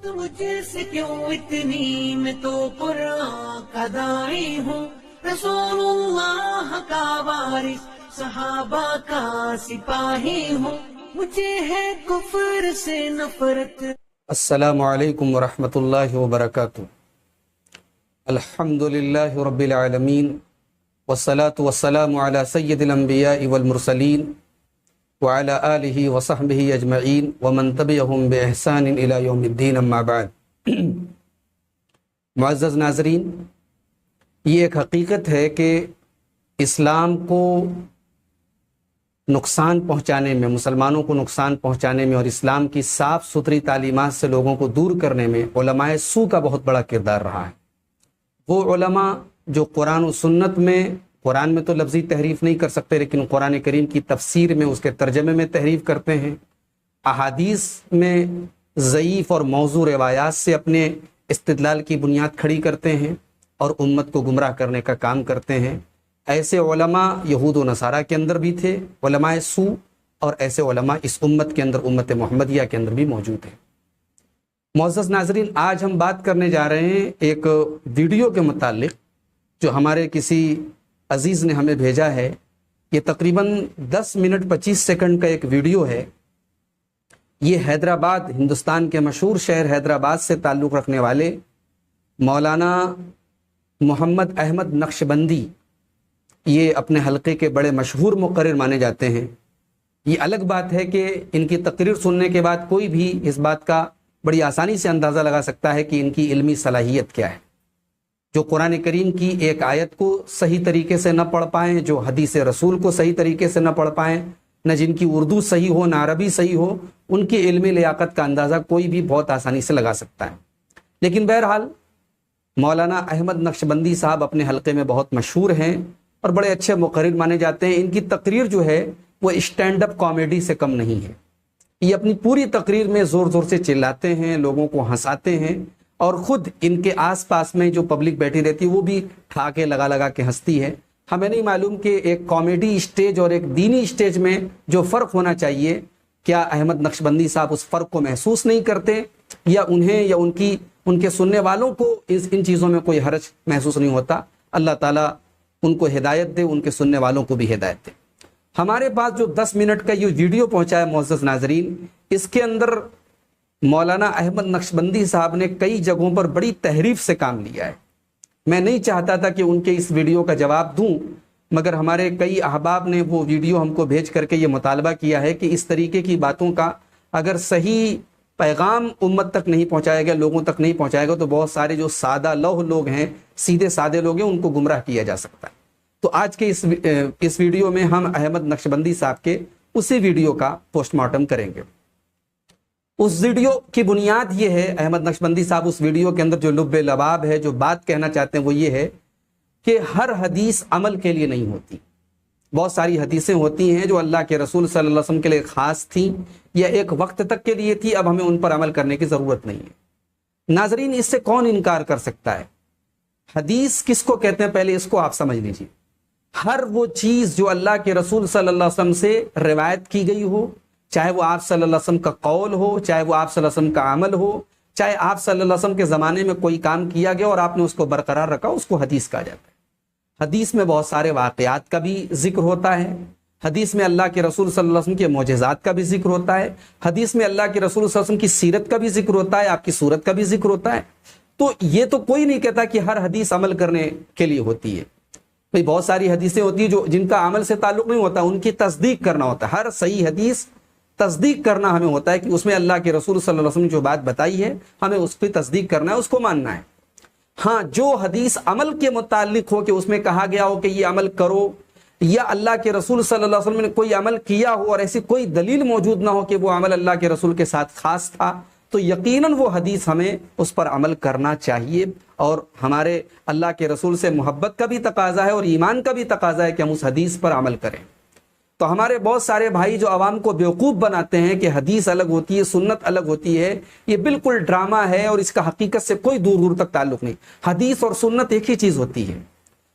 مجھ سے کیوں اتنی میں تو قرآن کا داعی ہوں، رسول اللہ کا وارث صحابہ کا سپاہی ہوں، مجھے ہے کفر سے نفرت۔ السلام علیکم ورحمۃ اللہ وبرکاتہ۔ الحمد للہ رب العالمین والصلاة والسلام علی سید الانبیاء والمرسلین وعلی آلہ وصحبہ اجمعین ومن تبعہم بإحسان الی یوم الدین، اما بعد۔ معزز ناظرین، یہ ایک حقیقت ہے کہ اسلام کو نقصان پہنچانے میں، مسلمانوں کو نقصان پہنچانے میں اور اسلام کی صاف ستھری تعلیمات سے لوگوں کو دور کرنے میں علماء سو کا بہت بڑا کردار رہا ہے۔ وہ علماء جو قرآن و سنت میں، قرآن میں تو لفظی تحریف نہیں کر سکتے لیکن قرآن کریم کی تفسیر میں، اس کے ترجمے میں تحریف کرتے ہیں، احادیث میں ضعیف اور موضوع روایات سے اپنے استدلال کی بنیاد کھڑی کرتے ہیں اور امت کو گمراہ کرنے کا کام کرتے ہیں۔ ایسے علماء یہود و نصارہ کے اندر بھی تھے، علماء سو، اور ایسے علماء اس امت کے اندر، امت محمدیہ کے اندر بھی موجود ہیں۔ معزز ناظرین، آج ہم بات کرنے جا رہے ہیں ایک ویڈیو کے متعلق جو ہمارے کسی عزیز نے ہمیں بھیجا ہے۔ یہ تقریباً 10 منٹ 25 سیکنڈ کا ایک ویڈیو ہے۔ یہ حیدرآباد، ہندوستان کے مشہور شہر حیدرآباد سے تعلق رکھنے والے مولانا محمد احمد نقشبندی، یہ اپنے حلقے کے بڑے مشہور مقرر مانے جاتے ہیں۔ یہ الگ بات ہے کہ ان کی تقریر سننے کے بعد کوئی بھی اس بات کا بڑی آسانی سے اندازہ لگا سکتا ہے کہ ان کی علمی صلاحیت کیا ہے۔ جو قرآن کریم کی ایک آیت کو صحیح طریقے سے نہ پڑھ پائیں، جو حدیث رسول کو صحیح طریقے سے نہ پڑھ پائیں، نہ جن کی اردو صحیح ہو نہ عربی صحیح ہو، ان کی علمی لیاقت کا اندازہ کوئی بھی بہت آسانی سے لگا سکتا ہے۔ لیکن بہرحال مولانا احمد نقشبندی صاحب اپنے حلقے میں بہت مشہور ہیں اور بڑے اچھے مقرر مانے جاتے ہیں۔ ان کی تقریر جو ہے وہ اسٹینڈ اپ کامیڈی سے کم نہیں ہے۔ یہ اپنی پوری تقریر میں زور زور سے چلاتے ہیں، لوگوں کو ہنساتے ہیں، اور خود ان کے آس پاس میں جو پبلک بیٹھی رہتی ہے وہ بھی ٹھاکے لگا لگا کے ہنستی ہے۔ ہمیں نہیں معلوم کہ ایک کامیڈی اسٹیج اور ایک دینی اسٹیج میں جو فرق ہونا چاہیے، کیا احمد نقشبندی صاحب اس فرق کو محسوس نہیں کرتے، یا انہیں یا ان کے سننے والوں کو ان چیزوں میں کوئی حرج محسوس نہیں ہوتا۔ اللہ تعالیٰ ان کو ہدایت دے، ان کے سننے والوں کو بھی ہدایت دے۔ ہمارے پاس جو 10 منٹ کا یہ ویڈیو پہنچا ہے معزز ناظرین، اس کے اندر مولانا احمد نقشبندی صاحب نے کئی جگہوں پر بڑی تحریف سے کام لیا ہے۔ میں نہیں چاہتا تھا کہ ان کے اس ویڈیو کا جواب دوں، مگر ہمارے کئی احباب نے وہ ویڈیو ہم کو بھیج کر کے یہ مطالبہ کیا ہے کہ اس طریقے کی باتوں کا اگر صحیح پیغام امت تک نہیں پہنچایا گیا، لوگوں تک نہیں پہنچائے گا، تو بہت سارے جو سادہ لوح لوگ ہیں، سیدھے سادے لوگ ہیں، ان کو گمراہ کیا جا سکتا ہے۔ تو آج کے اس ویڈیو میں ہم احمد نقشبندی صاحب کے اسی ویڈیو کا پوسٹ مارٹم کریں گے۔ اس ویڈیو کی بنیاد یہ ہے، احمد نقشبندی صاحب اس ویڈیو کے اندر جو لب لباب ہے، جو بات کہنا چاہتے ہیں وہ یہ ہے کہ ہر حدیث عمل کے لیے نہیں ہوتی۔ بہت ساری حدیثیں ہوتی ہیں جو اللہ کے رسول صلی اللہ علیہ وسلم کے لیے خاص تھیں یا ایک وقت تک کے لیے تھی، اب ہمیں ان پر عمل کرنے کی ضرورت نہیں ہے۔ ناظرین، اس سے کون انکار کر سکتا ہے؟ حدیث کس کو کہتے ہیں پہلے اس کو آپ سمجھ لیجیے۔ ہر وہ چیز جو اللہ کے رسول صلی اللہ علیہ وسلم سے روایت کی گئی ہو، چاہے وہ آپ صلی اللہ علیہ وسلم کا قول ہو، چاہے وہ آپ صلی اللہ علیہ وسلم کا عمل ہو، چاہے آپ صلی اللہ علیہ وسلم کے زمانے میں کوئی کام کیا گیا اور آپ نے اس کو برقرار رکھا، اس کو حدیث کہا جاتا ہے۔ حدیث میں بہت سارے واقعات کا بھی ذکر ہوتا ہے، حدیث میں اللہ کے رسول صلی اللہ علیہ وسلم کے معجزات کا بھی ذکر ہوتا ہے، حدیث میں اللہ کے رسول صلی اللہ علیہ وسلم کی سیرت کا بھی ذکر ہوتا ہے، آپ کی صورت کا بھی ذکر ہوتا ہے۔ تو یہ تو کوئی نہیں کہتا کہ ہر حدیث عمل کرنے کے لیے ہوتی ہے۔ بھئی بہت ساری حدیثیں ہوتی ہیں جن کا عمل سے تعلق نہیں ہوتا، ان کی تصدیق کرنا ہوتا ہے۔ ہر صحیح حدیث تصدیق کرنا ہمیں ہوتا ہے کہ اس میں اللہ کے رسول صلی اللہ علیہ وسلم نے جو بات بتائی ہے، ہمیں اس پہ تصدیق کرنا ہے، اس کو ماننا ہے۔ ہاں، جو حدیث عمل کے متعلق ہو کہ اس میں کہا گیا ہو کہ یہ عمل کرو، یا اللہ کے رسول صلی اللہ علیہ وسلم نے کوئی عمل کیا ہو اور ایسی کوئی دلیل موجود نہ ہو کہ وہ عمل اللہ کے رسول کے ساتھ خاص تھا، تو یقیناً وہ حدیث ہمیں اس پر عمل کرنا چاہیے۔ اور ہمارے اللہ کے رسول سے محبت کا بھی تقاضا ہے اور ایمان کا بھی تقاضا ہے کہ ہم اس حدیث پر عمل کریں۔ تو ہمارے بہت سارے بھائی جو عوام کو بیوقوف بناتے ہیں کہ حدیث الگ ہوتی ہے، سنت الگ ہوتی ہے، یہ بالکل ڈرامہ ہے اور اس کا حقیقت سے کوئی دور دور تک تعلق نہیں۔ حدیث اور سنت ایک ہی چیز ہوتی ہے۔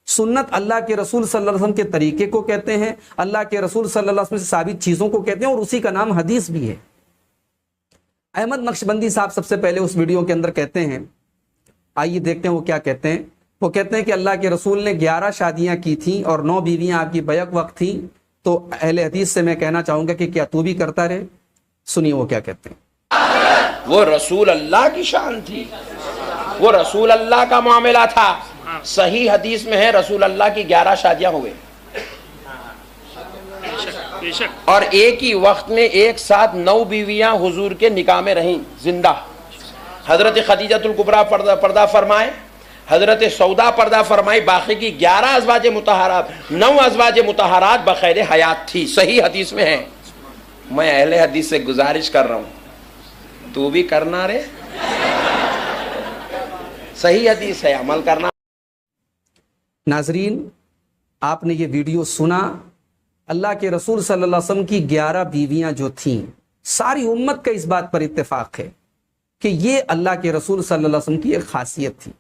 سنت اللہ کے رسول صلی اللہ علیہ وسلم کے طریقے کو کہتے ہیں، اللہ کے رسول صلی اللہ علیہ وسلم سے ثابت چیزوں کو کہتے ہیں، اور اسی کا نام حدیث بھی ہے۔ احمد نقشبندی صاحب سب سے پہلے اس ویڈیو کے اندر کہتے ہیں، آئیے دیکھتے ہیں وہ کیا کہتے ہیں۔ وہ کہتے ہیں کہ اللہ کے رسول نے 11 شادیاں کی تھیں اور 9 بیویاں آپ کی بیک وقت تھیں، تو اہل حدیث سے میں کہنا چاہوں گا کہ کیا تو بھی کرتا رہے؟ سنیے وہ کیا کہتے ہیں۔ وہ رسول اللہ کی شان تھی، وہ رسول اللہ کا معاملہ تھا۔ صحیح حدیث میں ہے رسول اللہ کی 11 شادیاں ہوئے اور ایک ہی وقت میں ایک ساتھ 9 بیویاں حضور کے نکاح میں رہیں زندہ۔ حضرت خدیجۃ الکبریٰ پردہ فرمائے، حضرت سودا پردہ فرمائی، باقی کی 11 ازواج مطہرات، 9 ازواج مطہرات بخیر حیات تھی۔ صحیح حدیث میں ہے۔ میں اہل حدیث سے گزارش کر رہا ہوں تو بھی کرنا رے، صحیح حدیث ہے، عمل کرنا۔ ناظرین، آپ نے یہ ویڈیو سنا، اللہ کے رسول صلی اللہ علیہ وسلم کی 11 بیویاں جو تھیں، ساری امت کا اس بات پر اتفاق ہے کہ یہ اللہ کے رسول صلی اللہ علیہ وسلم کی ایک خاصیت تھی۔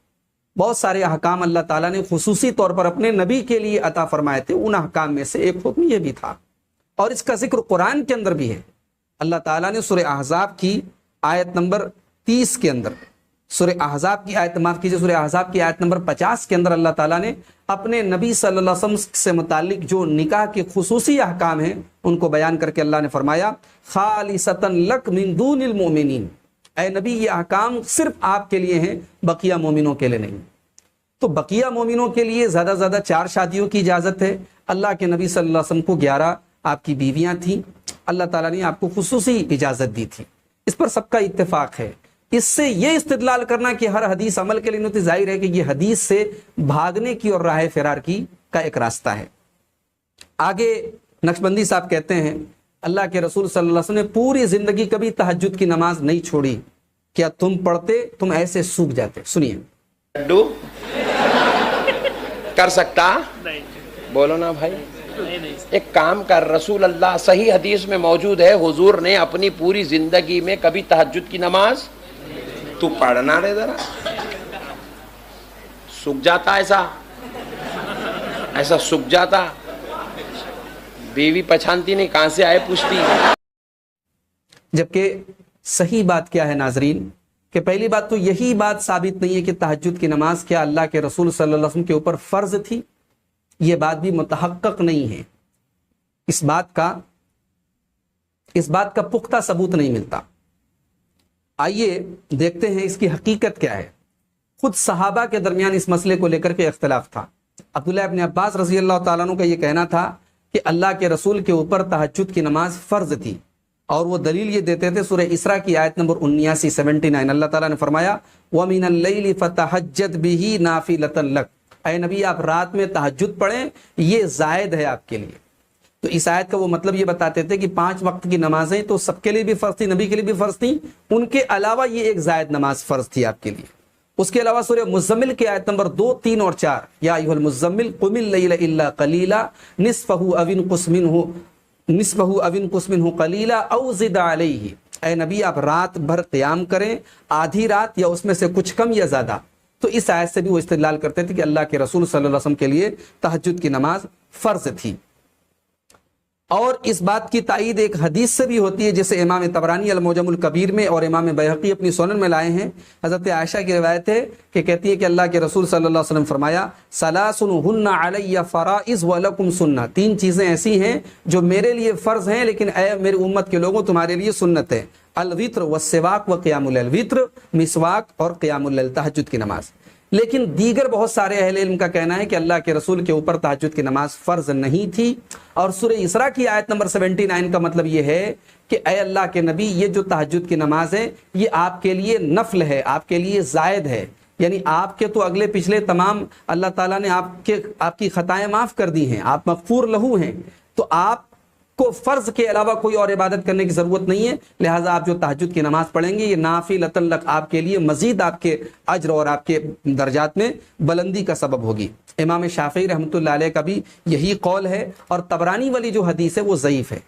بہت سارے احکام اللہ تعالیٰ نے خصوصی طور پر اپنے نبی کے لیے عطا فرمائے تھے، ان احکام میں سے ایک حکم یہ بھی تھا، اور اس کا ذکر قرآن کے اندر بھی ہے۔ اللہ تعالیٰ نے سورہ احزاب کی آیت نمبر 30 کے اندر، سورہ احزاب کی آیت، معاف کیجیے، سورہ احزاب کی آیت نمبر 50 کے اندر اللہ تعالیٰ نے اپنے نبی صلی اللہ علیہ وسلم سے متعلق جو نکاح کے خصوصی احکام ہیں ان کو بیان کر کے اللہ نے فرمایا خالصۃ لک من دون المؤمنین، اے نبی یہ احکام صرف آپ کے لیے ہیں، بقیہ مومنوں کے لیے نہیں۔ تو بقیہ مومنوں کے لیے زیادہ سے زیادہ 4 شادیوں کی اجازت ہے۔ اللہ کے نبی صلی اللہ علیہ وسلم کو 11 آپ کی بیویاں تھیں، اللہ تعالیٰ نے آپ کو خصوصی اجازت دی تھی، اس پر سب کا اتفاق ہے۔ اس سے یہ استدلال کرنا کہ ہر حدیث عمل کے لیے، ظاہر ہے کہ یہ حدیث سے بھاگنے کی اور راہ فرار کی کا ایک راستہ ہے۔ آگے نقشبندی صاحب کہتے ہیں اللہ کے رسول صلی اللہ علیہ وسلم نے پوری زندگی کبھی تہجد کی نماز نہیں چھوڑی، کیا تم پڑھتے تم ایسے سوکھ جاتے؟ سنیے۔ لڈو کر سکتا؟ بولو نا بھائی، ایک کام کر، رسول اللہ صحیح حدیث میں موجود ہے حضور نے اپنی پوری زندگی میں کبھی تہجد کی نماز، تو پڑھنا رہے ذرا، سوکھ جاتا، ایسا سوکھ جاتا، بیوی پہچانتی نہیں کہاں سے آئے پوچھتی۔ جبکہ صحیح بات کیا ہے ناظرین، کہ پہلی بات تو یہی بات ثابت نہیں ہے کہ تہجد کی نماز کیا اللہ کے رسول صلی اللہ علیہ وسلم کے اوپر فرض تھی، یہ بات بھی متحقق نہیں ہے، اس بات کا پختہ ثبوت نہیں ملتا۔ آئیے دیکھتے ہیں اس کی حقیقت کیا ہے۔ خود صحابہ کے درمیان اس مسئلے کو لے کر کے اختلاف تھا۔ عبداللہ ابن عباس رضی اللہ تعالیٰ عنہ کا یہ کہنا تھا کہ اللہ کے رسول کے اوپر تہجد کی نماز فرض تھی، اور وہ دلیل یہ دیتے تھے سورہ اسراء کی آیت نمبر 79 اللہ تعالیٰ نے فرمایا وَمِنَ اللَّيْلِ فَتَحَجَّدْ بِهِ نَافِلَةً لَكَ، اے نبی آپ رات میں تہجد پڑھیں، یہ زائد ہے آپ کے لیے۔ تو اس آیت کا وہ مطلب یہ بتاتے تھے کہ 5 وقت کی نمازیں تو سب کے لیے بھی فرض تھی، نبی کے لیے بھی فرض تھی، ان کے علاوہ یہ ایک زائد نماز فرض تھی آپ کے لیے۔ اس کے علاوہ سورہ مزمل کی آیت نمبر 2، 3 اور 4، یا ایھا المزمل قم اللیل الا قلیلا نصفہ او انقص منہ قلیلا او زد علیہ، اے نبی آپ رات بھر قیام کریں، آدھی رات یا اس میں سے کچھ کم یا زیادہ۔ تو اس آیت سے بھی وہ استدلال کرتے تھے کہ اللہ کے رسول صلی اللہ علیہ وسلم کے لیے تہجد کی نماز فرض تھی۔ اور اس بات کی تائید ایک حدیث سے بھی ہوتی ہے، جسے امام طبرانی المعجم الکبیر میں اور امام بیہقی اپنی سنن میں لائے ہیں۔ حضرت عائشہ کی روایت ہے کہ کہتی ہے کہ اللہ کے رسول صلی اللہ علیہ وسلم فرمایا ثلاث ہن علی فرائض ولکم سنہ، 3 چیزیں ایسی ہیں جو میرے لیے فرض ہیں لیکن اے میری امت کے لوگوں تمہارے لیے سنت ہے، الوتر والسواک وقیام اللیل، وتر، مسواک اور قیام اللیل، تہجد کی نماز۔ لیکن دیگر بہت سارے اہل علم کا کہنا ہے کہ اللہ کے رسول کے اوپر تہجد کی نماز فرض نہیں تھی، اور سورہ اسراء کی آیت نمبر 79 کا مطلب یہ ہے کہ اے اللہ کے نبی یہ جو تہجد کی نماز ہے یہ آپ کے لیے نفل ہے، آپ کے لیے زائد ہے، یعنی آپ کے تو اگلے پچھلے تمام اللہ تعالیٰ نے آپ کی خطائیں معاف کر دی ہیں، آپ مغفور لہو ہیں، تو آپ کو فرض کے علاوہ کوئی اور عبادت کرنے کی ضرورت نہیں ہے، لہٰذا آپ جو تہجد کی نماز پڑھیں گے یہ نافلۃ لک آپ کے لیے مزید آپ کے اجر اور آپ کے درجات میں بلندی کا سبب ہوگی۔ امام شافعی رحمۃ اللہ علیہ کا بھی یہی قول ہے، اور طبرانی والی جو حدیث ہے وہ ضعیف ہے۔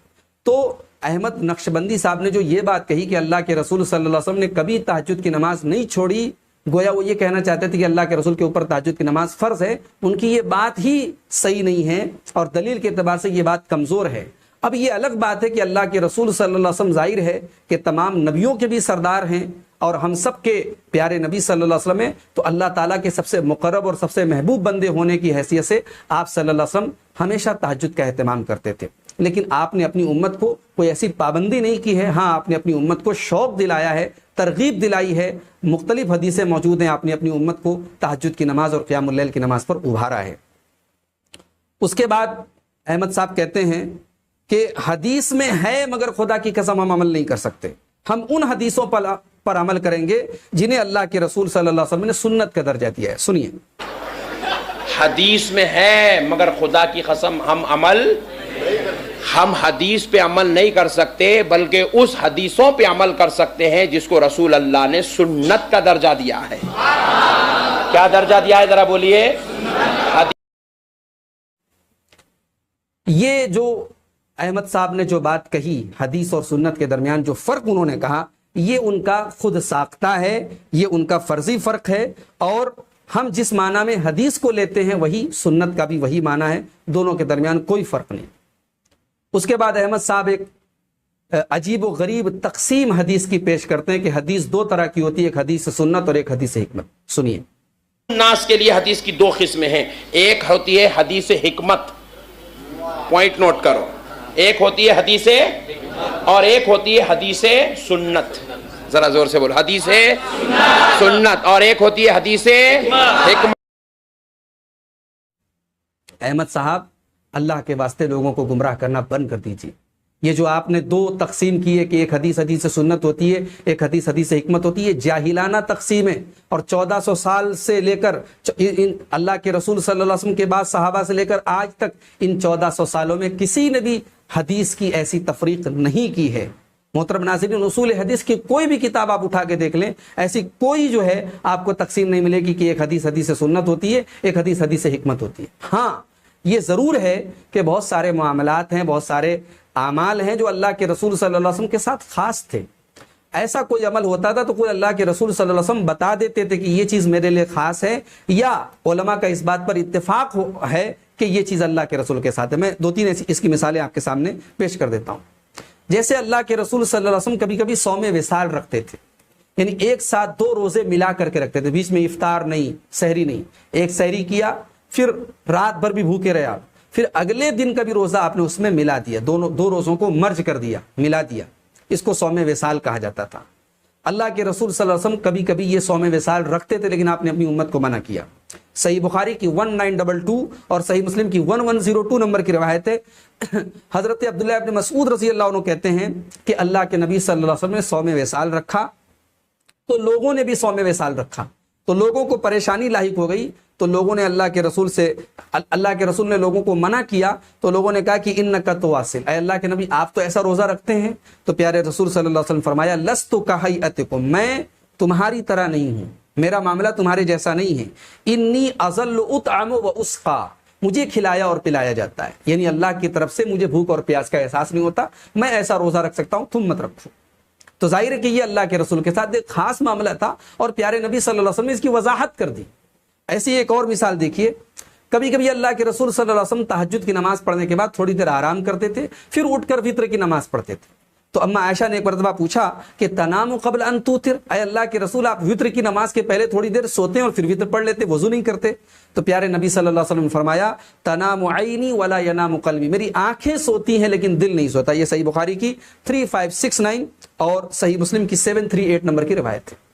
تو احمد نقشبندی صاحب نے جو یہ بات کہی کہ اللہ کے رسول صلی اللہ علیہ وسلم نے کبھی تہجد کی نماز نہیں چھوڑی، گویا وہ یہ کہنا چاہتے تھے کہ اللہ کے رسول کے اوپر تہجد کی نماز فرض ہے، ان کی یہ بات ہی صحیح نہیں ہے، اور دلیل کے اعتبار سے یہ بات کمزور ہے۔ اب یہ الگ بات ہے کہ اللہ کے رسول صلی اللہ علیہ وسلم ظاہر ہے کہ تمام نبیوں کے بھی سردار ہیں اور ہم سب کے پیارے نبی صلی اللہ علیہ وسلم ہیں، تو اللہ تعالیٰ کے سب سے مقرب اور سب سے محبوب بندے ہونے کی حیثیت سے آپ صلی اللہ علیہ وسلم ہمیشہ تہجد کا اہتمام کرتے تھے۔ لیکن آپ نے اپنی امت کو کوئی ایسی پابندی نہیں کی ہے، ہاں آپ نے اپنی امت کو شوق دلایا ہے، ترغیب دلائی ہے، مختلف حدیثیں موجود ہیں، آپ نے اپنی امت کو تہجد کی نماز اور قیام اللیل کی نماز پر ابھارا ہے۔ اس کے بعد احمد صاحب کہتے ہیں کہ حدیث میں ہے مگر خدا کی قسم ہم عمل نہیں کر سکتے، ہم ان حدیثوں پر عمل کریں گے جنہیں اللہ کے رسول صلی اللہ علیہ وسلم نے سنت کا درجہ دیا ہے۔ سنیے، حدیث میں ہے مگر خدا کی قسم ہم حدیث پہ عمل نہیں کر سکتے، بلکہ اس حدیثوں پہ عمل کر سکتے ہیں جس کو رسول اللہ نے سنت کا درجہ دیا ہے۔ کیا درجہ دیا ہے ذرا بولیے؟ یہ جو احمد صاحب نے جو بات کہی حدیث اور سنت کے درمیان جو فرق انہوں نے کہا، یہ ان کا خود ساختہ ہے، یہ ان کا فرضی فرق ہے، اور ہم جس معنی میں حدیث کو لیتے ہیں وہی سنت کا بھی وہی معنی ہے، دونوں کے درمیان کوئی فرق نہیں۔ اس کے بعد احمد صاحب ایک عجیب و غریب تقسیم حدیث کی پیش کرتے ہیں کہ حدیث دو طرح کی ہوتی ہے، ایک حدیث سنت اور ایک حدیث حکمت۔ سنیے، ناس کے لیے حدیث کی دو قسمیں ہیں، ایک ہوتی ہے حدیث حکمت، پوائنٹ نوٹ کرو، ایک ہوتی ہے حدیث اور ایک ہوتی ہے حدیث سنت، ذرا زور سے بولو، حدیث سنت، اور ایک ہوتی ہے حدیث حکمت۔ احمد صاحب اللہ کے واسطے لوگوں کو گمراہ کرنا بند کر دیجیے۔ یہ جو آپ نے دو تقسیم کی ہے کہ ایک حدیث حدیث سنت ہوتی ہے، ایک حدیث حدیث حکمت ہوتی ہے، جاہلانہ تقسیم ہے، اور 1400 سال سے لے کر اللہ کے رسول صلی اللہ علیہ وسلم کے بعد صحابہ سے لے کر آج تک ان 1400 سالوں میں کسی نے بھی حدیث کی ایسی تفریق نہیں کی ہے۔ محترم ناظرین، اصول حدیث کی کوئی بھی کتاب آپ اٹھا کے دیکھ لیں، ایسی کوئی جو ہے آپ کو تقسیم نہیں ملے گی کہ ایک حدیث حدیث سنت ہوتی ہے، ایک حدیث حدیث حکمت ہوتی ہے۔ ہاں یہ ضرور ہے کہ بہت سارے معاملات ہیں، بہت سارے اعمال ہیں جو اللہ کے رسول صلی اللہ علیہ وسلم کے ساتھ خاص تھے۔ ایسا کوئی عمل ہوتا تھا تو کوئی اللہ کے رسول صلی اللہ علیہ وسلم بتا دیتے تھے کہ یہ چیز میرے لیے خاص ہے، یا علماء کا اس بات پر اتفاق ہے کہ یہ چیز اللہ کے رسول کے ساتھ ہے۔ میں دو تین اس کی مثالیں آپ کے سامنے پیش کر دیتا ہوں۔ جیسے اللہ کے رسول صلی اللہ علیہ وسلم کبھی کبھی صوم وصال رکھتے تھے، یعنی ایک ساتھ دو روزے ملا کر کے رکھتے تھے، بیچ میں افطار نہیں، سحری نہیں، ایک سحری کیا پھر رات بھر بھی بھوکے رہے آپ، پھر اگلے دن کا بھی روزہ آپ نے اس میں ملا دیا، دو روزوں کو مرج کر دیا، ملا دیا، اس کو صوم وصال کہا جاتا تھا۔ اللہ کے رسول صلی اللہ علیہ وسلم کبھی کبھی یہ صوم وصال رکھتے تھے، لیکن آپ نے اپنی امت کو منع کیا۔ صحیح بخاری کی 1922 اور صحیح مسلم کی 1102 نمبر کی روایت ہے، حضرت عبداللہ ابن مسعود رضی اللہ عنہ کہتے ہیں کہ اللہ کے نبی صلی اللہ علیہ وسلم نے صوم وصال رکھا تو لوگوں نے بھی صوم وصال رکھا، تو لوگوں کو پریشانی لاحق ہو گئی، تو لوگوں نے اللہ کے رسول نے لوگوں کو منع کیا، تو لوگوں نے کہا کہ انک تواصل، اے اللہ کے نبی آپ تو ایسا روزہ رکھتے ہیں، تو پیارے رسول صلی اللہ علیہ وسلم فرمایا لست کہیئتکم، میں تمہاری طرح نہیں ہوں، میرا معاملہ تمہارے جیسا نہیں ہے، انی اظل اطعم و اسقا، مجھے کھلایا اور پلایا جاتا ہے، یعنی اللہ کی طرف سے مجھے بھوک اور پیاس کا احساس نہیں ہوتا، میں ایسا روزہ رکھ سکتا ہوں، تم مت رکھو۔ تو ظاہر ہے کہ یہ اللہ کے رسول کے ساتھ ایک خاص معاملہ تھا، اور پیارے نبی صلی اللہ علیہ وسلم نے اس کی وضاحت کر دی۔ ایسی ایک اور مثال دیکھیے، کبھی کبھی اللہ کے رسول صلی اللہ علیہ وسلم تہجد کی نماز پڑھنے کے بعد تھوڑی دیر آرام کرتے تھے، پھر اٹھ کر وتر کی نماز پڑھتے تھے۔ تو اما عائشہ نے ایک مرتبہ پوچھا کہ تنام قبل ان توتر، اے اللہ کے رسول آپ وتر کی نماز کے پہلے تھوڑی دیر سوتے ہیں اور پھر وتر پڑھ لیتے، وضو نہیں کرتے؟ تو پیارے نبی صلی اللہ علیہ وسلم نے فرمایا تنام عینی ولا ینام قلبی، میری آنکھیں سوتی ہیں لیکن دل نہیں سوتا۔ یہ صحیح بخاری کی 3569 اور صحیح مسلم کی 738 نمبر کی روایت ہے۔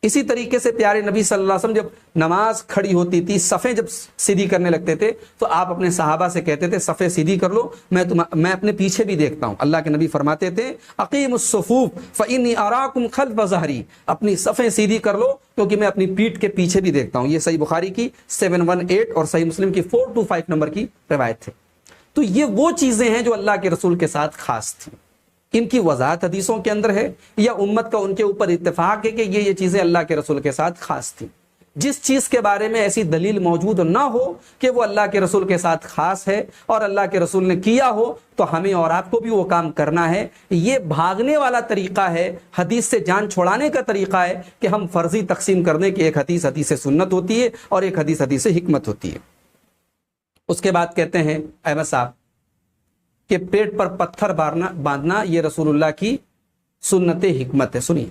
اسی طریقے سے پیارے نبی صلی اللہ علیہ وسلم جب نماز کھڑی ہوتی تھی، صفیں جب سیدھی کرنے لگتے تھے تو آپ اپنے صحابہ سے کہتے تھے صفیں سیدھی کر لو، میں اپنے پیچھے بھی دیکھتا ہوں۔ اللہ کے نبی فرماتے تھے اقیم الصفوف فانی اراکم خلف ظہری، اپنی صفیں سیدھی کر لو کیونکہ میں اپنی پیٹھ کے پیچھے بھی دیکھتا ہوں۔ یہ صحیح بخاری کی 718 اور صحیح مسلم کی 425 نمبر کی روایت ہے۔ تو یہ وہ چیزیں ہیں جو اللہ کے رسول کے ساتھ خاص تھیں، ان کی وضاحت حدیثوں کے اندر ہے، یا امت کا ان کے اوپر اتفاق ہے کہ یہ چیزیں اللہ کے رسول کے ساتھ خاص تھیں۔ جس چیز کے بارے میں ایسی دلیل موجود نہ ہو کہ وہ اللہ کے رسول کے ساتھ خاص ہے اور اللہ کے رسول نے کیا ہو، تو ہمیں اور آپ کو بھی وہ کام کرنا ہے۔ یہ بھاگنے والا طریقہ ہے، حدیث سے جان چھوڑانے کا طریقہ ہے کہ ہم فرضی تقسیم کر دیں کہ ایک حدیث حدیث سنت ہوتی ہے اور ایک حدیث حدیث حکمت ہوتی ہے۔ اس کے بعد کہتے ہیں احمد صاحب کہ پیٹ پر پتھر باندھنا یہ رسول اللہ کی سنت حکمت ہے. سنیے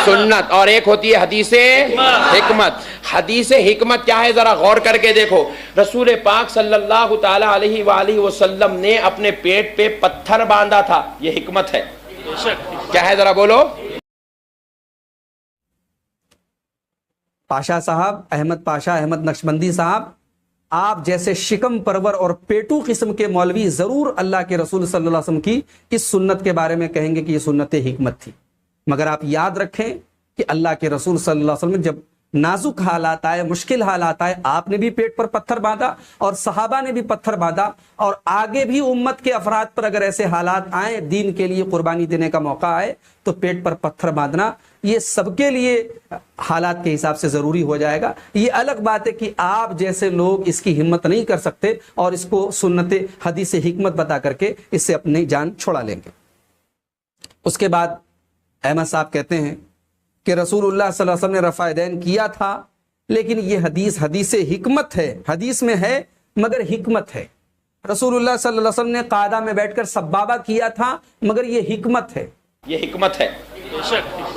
سنت اور ایک ہوتی ہے حدیث حکمت. حدیث حکمت کیا ہے ذرا غور کر کے دیکھو. رسول پاک صلی اللہ تعالی علیہ وآلہ وسلم نے اپنے پیٹ پہ پتھر باندھا تھا, یہ حکمت ہے. کیا ہے ذرا بولو. پاشا صاحب, احمد پاشا احمد نقشبندی صاحب, آپ جیسے شکم پرور اور پیٹو قسم کے مولوی ضرور اللہ کے رسول صلی اللہ علیہ وسلم کی اس سنت کے بارے میں کہیں گے کہ یہ سنت حکمت تھی, مگر آپ یاد رکھیں کہ اللہ کے رسول صلی اللہ علیہ وسلم جب نازک حالات آئے, مشکل حالات آئے, آپ نے بھی پیٹ پر پتھر باندھا اور صحابہ نے بھی پتھر باندھا, اور آگے بھی امت کے افراد پر اگر ایسے حالات آئیں, دین کے لیے قربانی دینے کا موقع آئے, تو پیٹ پر پتھر باندھنا یہ سب کے لیے حالات کے حساب سے ضروری ہو جائے گا. یہ الگ بات ہے کہ آپ جیسے لوگ اس کی ہمت نہیں کر سکتے اور اس کو سنت حدیث حکمت بتا کر کے اس سے اپنی جان چھڑا لیں گے. اس کے بعد احمد صاحب کہتے ہیں کہ رسول اللہ صلی اللہ علیہ وسلم نے رفع دین کیا تھا, لیکن یہ حدیث حکمت ہے, حدیث میں ہے مگر حکمت ہے. رسول اللہ صلی اللہ علیہ وسلم نے قاعدہ میں بیٹھ کر سبابہ کیا تھا, مگر یہ حکمت ہے. یہ حکمت ہے.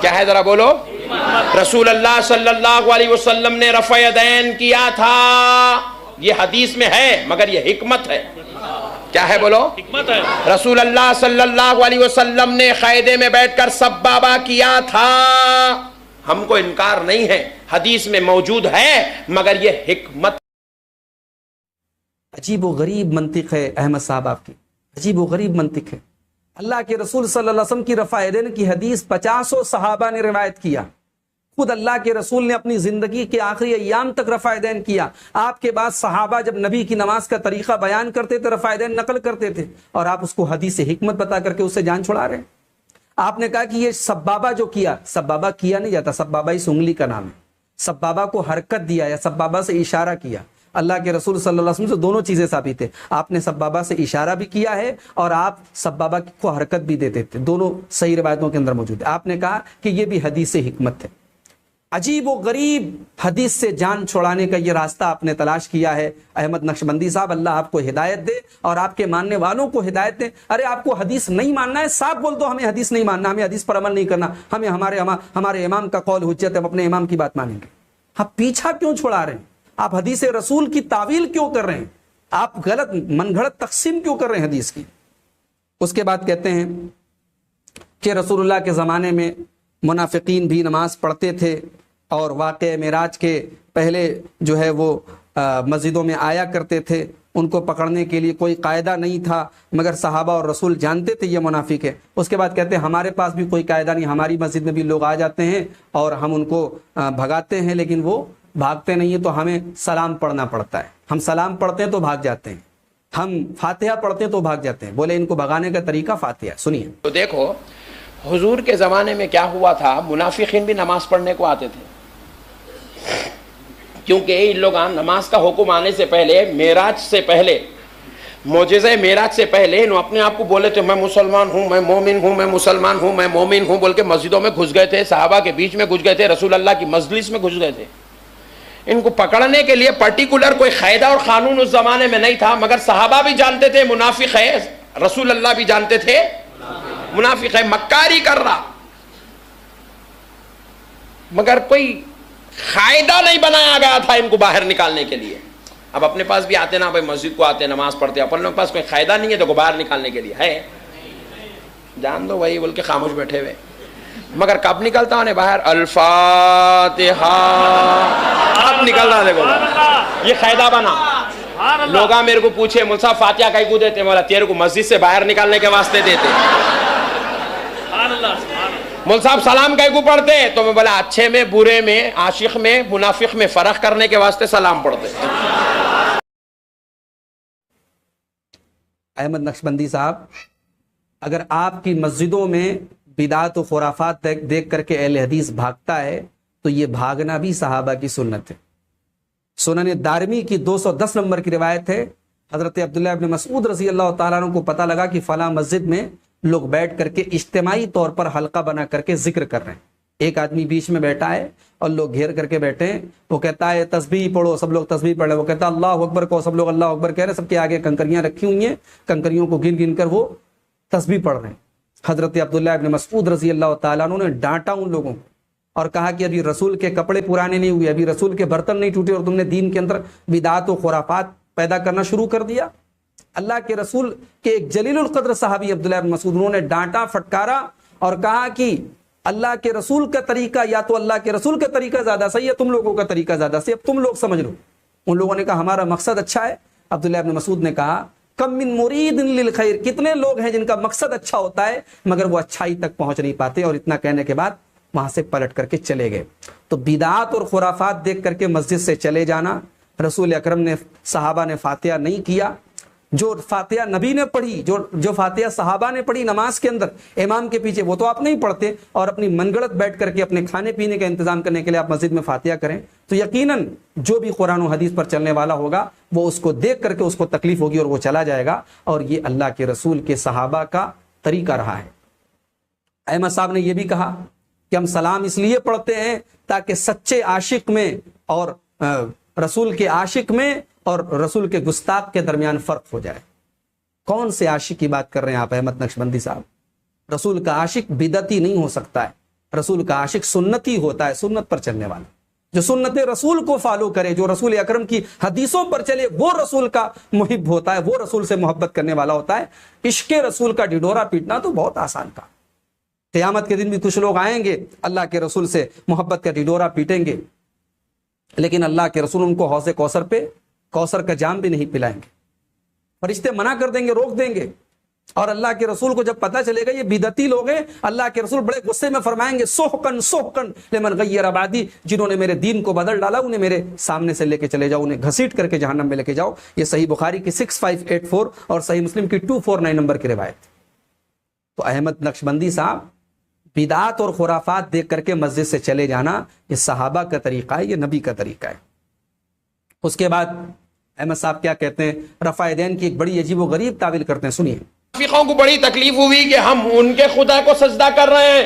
کیا ہے ذرا بولو. رسول اللہ صلی اللہ علیہ وسلم نے رفع دین کیا تھا, یہ حدیث میں ہے مگر یہ حکمت ہے. کیا ہے بولو. حکمت ہے. رسول اللہ صلی اللہ علیہ وسلم نے قاعدے میں بیٹھ کر سبابہ کیا تھا, ہم کو انکار نہیں ہے, حدیث میں موجود ہے مگر یہ حکمت. عجیب و غریب منطق ہے احمد صاحب آپ کی, عجیب و غریب منطق ہے. اللہ کے رسول صلی اللہ علیہ وسلم کی رفع دین کی حدیث 50 صحابہ نے روایت کیا. خود اللہ کے رسول نے اپنی زندگی کے آخری ایام تک رفع دین کیا. آپ کے بعد صحابہ جب نبی کی نماز کا طریقہ بیان کرتے تھے, رفع دین نقل کرتے تھے, اور آپ اس کو حدیث حکمت بتا کر کے اس سے جان چھڑا رہے ہیں. آپ نے کہا کہ یہ سبابہ جو کیا, سبابہ کیا نہیں جاتا, سبابہ اس انگلی کا نام ہے. سبابہ کو حرکت دیا یا سبابہ سے اشارہ کیا. اللہ کے رسول صلی اللہ علیہ وسلم سے دونوں چیزیں ثابت ہیں. آپ نے سبابہ سے اشارہ بھی کیا ہے اور آپ سبابہ کو حرکت بھی دیتے تھے, دونوں صحیح روایتوں کے اندر موجود ہے. آپ نے کہا کہ یہ بھی حدیث حکمت ہے. عجیب و غریب حدیث سے جان چھوڑانے کا یہ راستہ آپ نے تلاش کیا ہے احمد نقشبندی صاحب. اللہ آپ کو ہدایت دے اور آپ کے ماننے والوں کو ہدایت دے. ارے آپ کو حدیث نہیں ماننا ہے, صاف بول دو ہمیں حدیث نہیں ماننا, ہمیں حدیث پر عمل نہیں کرنا, ہمیں ہمارے امام کا قول حجت ہے, ہم اپنے امام کی بات مانیں گے. آپ پیچھا کیوں چھوڑا رہے ہیں؟ آپ حدیث رسول کی تعویل کیوں کر رہے ہیں؟ آپ غلط من گھڑت تقسیم کیوں کر رہے ہیں حدیث کی؟ اس کے بعد کہتے ہیں کہ رسول اللہ کے زمانے میں منافقین بھی نماز پڑھتے تھے اور واقعہ معراج کے پہلے جو ہے وہ مسجدوں میں آیا کرتے تھے. ان کو پکڑنے کے لیے کوئی قاعدہ نہیں تھا, مگر صحابہ اور رسول جانتے تھے یہ منافق ہے. اس کے بعد کہتے ہیں ہمارے پاس بھی کوئی قاعدہ نہیں, ہماری مسجد میں بھی لوگ آ جاتے ہیں اور ہم ان کو بھگاتے ہیں, لیکن وہ بھاگتے نہیں ہیں تو ہمیں سلام پڑھنا پڑتا ہے. ہم سلام پڑھتے ہیں تو بھاگ جاتے ہیں, ہم فاتحہ پڑھتے ہیں تو بھاگ جاتے ہیں. بولے ان کو بھگانے کا طریقہ فاتحہ. سنیے تو دیکھو حضور کے زمانے میں کیا ہوا تھا, منافقین بھی نماز پڑھنے کو آتے تھے, کیونکہ ان لوگ نماز کا حکم آنے سے پہلے, معراج سے پہلے, معجزہ معراج سے پہلے انہوں اپنے آپ کو بولے تھے میں مسلمان ہوں, میں مومن ہوں, میں مسلمان ہوں, میں مومن ہوں بول کے مسجدوں میں گھس گئے تھے, صحابہ کے بیچ میں گھس گئے تھے, رسول اللہ کی مجلس میں گھس گئے تھے. ان کو پکڑنے کے لیے پرٹیکولر کوئی قاعدہ اور قانون اس زمانے میں نہیں تھا, مگر صحابہ بھی جانتے تھے منافق ہے, رسول اللہ بھی جانتے تھے منافق ہے, مکاری کر رہا, مگر کوئی قاعدہ نہیں بنایا گیا تھا ان کو باہر نکالنے کے لیے. اب اپنے پاس بھی آتے نا بھائی, مسجد کو آتے, نماز پڑھتے, اپنے پاس کوئی قاعدہ نہیں ہے تو کو باہر نکالنے کے لیے ہے, جان دو وہی بول کے خاموش بیٹھے ہوئے. مگر کب نکلتا انہیں باہر, الفاتحہ, اب نکلنا. دیکھو یہ قاعدہ بنا. لوگ میرے کو پوچھے مول صاحب فاتحہ کہیں کو دیتے, مولا تیرے کو مسجد سے باہر نکالنے کے واسطے دیتے. مول صاحب سلام کہیں کو پڑھتے, تو میں بولا اچھے میں, برے میں, عاشق میں, منافق میں فرق کرنے کے واسطے سلام پڑھتے. احمد نقشبندی صاحب, اگر آپ کی مسجدوں میں بدعت و خرافات دیکھ کر کے اہل حدیث بھاگتا ہے تو یہ بھاگنا بھی صحابہ کی سنت ہے. سنن دارمی کی 210 نمبر کی روایت ہے, حضرت عبداللہ ابن مسعود رضی اللہ تعالیٰ عنہ کو پتہ لگا کہ فلاں مسجد میں لوگ بیٹھ کر کے اجتماعی طور پر حلقہ بنا کر کے ذکر کر رہے ہیں. ایک آدمی بیچ میں بیٹھا ہے اور لوگ گھیر کر کے بیٹھے ہیں, وہ کہتا ہے تسبیح پڑھو, سب لوگ تسبیح پڑھ رہے ہیں, وہ کہتا ہے اللہ اکبر کو, سب لوگ اللہ اکبر کہہ رہے ہیں, سب کے آگے کنکریاں رکھی ہوئی ہیں, کنکریوں کو گن گن کر وہ تسبیح پڑھ رہے ہیں. حضرت عبداللہ ابن مسعود رضی اللہ تعالیٰ عنہ نے ڈانٹا ان لوگوں کو اور کہا کہ ابھی رسول کے کپڑے پرانے نہیں ہوئے, ابھی رسول کے برتن نہیں ٹوٹے اور تم نے دین کے اندر بدعات و خرافات پیدا کرنا شروع کر دیا. اللہ کے رسول کے ایک جلیل القدر صحابی عبداللہ بن مسعود, انہوں نے ڈانٹا, پھٹکارا اور کہا کہ اللہ کے رسول کا طریقہ, یا تو اللہ کے رسول کا طریقہ زیادہ صحیح ہے, تم لوگوں کا طریقہ زیادہ صحیح, اب تم لوگ سمجھ لو. ان لوگوں نے کہا ہمارا مقصد اچھا ہے. عبداللہ بن مسعود نے کہا کم من مرید للخیر, کتنے لوگ ہیں جن کا مقصد اچھا ہوتا ہے مگر وہ اچھائی تک پہنچ نہیں پاتے. اور اتنا کہنے کے بعد وہاں سے پلٹ کر کے چلے گئے. تو بدعات اور خرافات دیکھ کر کے مسجد سے چلے جانا. رسول اکرم نے, صحابہ نے فاتحہ نہیں کیا, جو فاتحہ نبی نے پڑھی, جو فاتحہ صحابہ نے پڑھی نماز کے اندر امام کے پیچھے, وہ تو آپ نہیں پڑھتے, اور اپنی من گڑت بیٹھ کر کے اپنے کھانے پینے کا انتظام کرنے کے لیے آپ مسجد میں فاتحہ کریں, تو یقیناً جو بھی قرآن و حدیث پر چلنے والا ہوگا وہ اس کو دیکھ کر کے اس کو تکلیف ہوگی اور وہ چلا جائے گا. اور یہ اللہ کے رسول کے صحابہ کا طریقہ رہا ہے. احمد صاحب نے یہ بھی کہا کہ ہم سلام اس لیے پڑھتے ہیں تاکہ سچے عاشق میں اور رسول کے عاشق میں اور رسول کے گستاخ کے درمیان فرق ہو جائے. کون سے عاشق کی بات کر رہے ہیں آپ احمد نقشبندی صاحب؟ رسول کا عاشق بدعتی نہیں ہو سکتا ہے, رسول کا عاشق سنتی ہوتا ہے, سنت پر چلنے والا, جو سنت رسول کو فالو کرے, جو رسول اکرم کی حدیثوں پر چلے, وہ رسول کا محب ہوتا ہے, وہ رسول سے محبت کرنے والا ہوتا ہے. عشق رسول کا ڈھڈورا پیٹنا تو بہت آسان تھا. قیامت کے دن بھی کچھ لوگ آئیں گے اللہ کے رسول سے محبت کا ڈھڈورا پیٹیں گے, لیکن اللہ کے رسول ان کو حوض کوثر پہ کوثر کا جام بھی نہیں پلائیں گے. فرشتے منع کر دیں گے, روک دیں گے. اور اللہ کے رسول کو جب پتہ چلے گا یہ بدعتی لوگ ہیں, اللہ کے رسول بڑے غصے میں فرمائیں گے سحقن سحقن لمن غیر بعدی, جنہوں نے میرے دین کو بدل ڈالا انہیں میرے سامنے سے لے کے چلے جاؤ, انہیں گھسیٹ کر کے جہنم میں لے کے جاؤ. یہ صحیح بخاری کی 6584 اور صحیح مسلم کی 249 نمبر کی روایت. تو احمد نقشبندی صاحب, بدعات اور خرافات دیکھ کر کے مسجد سے چلے جانا یہ صحابہ کا طریقہ ہے, یہ نبی کا طریقہ ہے. اس کے بعد احمد صاحب کیا کہتے ہیں, رفع دین کی ایک بڑی عجیب و غریب تعویل کرتے ہیں, سنیے. منافقوں کو بڑی تکلیف ہوئی کہ ہم ان کے خدا کو سجدہ کر رہے ہیں,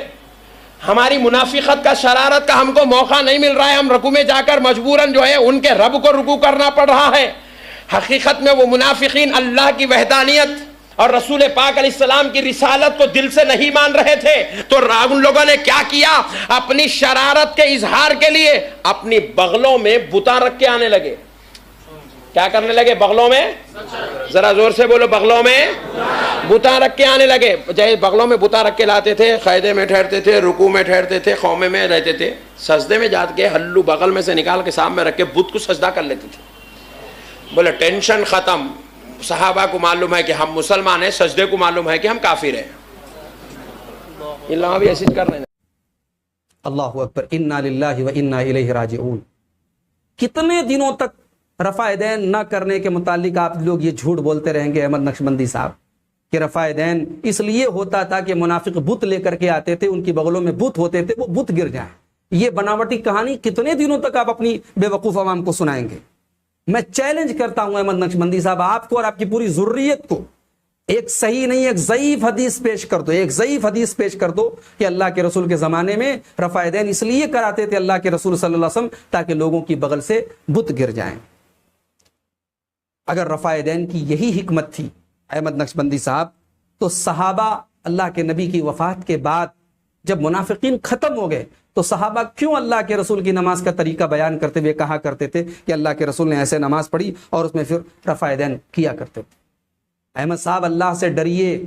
ہماری منافقت کا, شرارت کا ہم کو موقع نہیں مل رہا ہے, ہم رکوع میں جا کر مجبوراً جو ہے ان کے رب کو رکوع کرنا پڑ رہا ہے. حقیقت میں وہ منافقین اللہ کی وحدانیت اور رسول پاک علیہ السلام کی رسالت کو دل سے نہیں مان رہے تھے. تو ان لوگوں نے کیا کیا, اپنی شرارت کے اظہار کے لیے اپنی بغلوں میں بتاں رکھ کے آنے لگے. کیا کرنے لگے بغلوں میں؟ ذرا زور سے بولو, بغلوں میں بتاں رکھ کے آنے لگے. جائے بغلوں میں بتاں رکھ کے لاتے تھے, قیدے میں ٹھہرتے تھے, رکوع میں ٹھہرتے تھے, قومے میں رہتے تھے, سجدے میں جا کے ہلو بغل میں سے نکال کے سامنے رکھ کے بت کو سجدہ کر لیتے تھے. بولے ٹینشن ختم. صحابہ کو معلوم ہے کہ ہم مسلمان ہیں, سجدے کو معلوم ہے کہ ہم کافر ہیں. یہ لوگ بھی ایسے کر رہے ہیں. اللہ اکبر, انا للہ و انا الیہ راجعون. کتنے دنوں تک رفع دین نہ کرنے کے متعلق آپ لوگ یہ جھوٹ بولتے رہیں گے احمد نقشبندی صاحب, کہ رفع دین اس لیے ہوتا تھا کہ منافق بت لے کر کے آتے تھے, ان کی بغلوں میں بت ہوتے تھے, وہ بت گر جائیں. یہ بناوٹی کہانی کتنے دنوں تک آپ اپنی بے وقوف عوام کو سنائیں گے؟ میں چیلنج کرتا ہوں احمد نقشبندی صاحب, آپ کو اور آپ کی پوری ذریت کو ایک صحیح نہیں, ایک ضعیف حدیث پیش کر دو, ایک ضعیف حدیث پیش کر دو کہ اللہ کے رسول کے زمانے میں رفع دین اس لیے کراتے تھے اللہ کے رسول صلی اللہ علیہ وسلم تاکہ لوگوں کی بغل سے بت گر جائیں. اگر رفع دین کی یہی حکمت تھی احمد نقشبندی صاحب, تو صحابہ اللہ کے نبی کی وفات کے بعد جب منافقین ختم ہو گئے تو صحابہ کیوں اللہ کے رسول کی نماز کا طریقہ بیان کرتے ہوئے کہا کرتے تھے کہ اللہ کے رسول نے ایسے نماز پڑھی اور اس میں پھر رفع دین کیا کرتے تھے؟ احمد صاحب, اللہ سے ڈریے.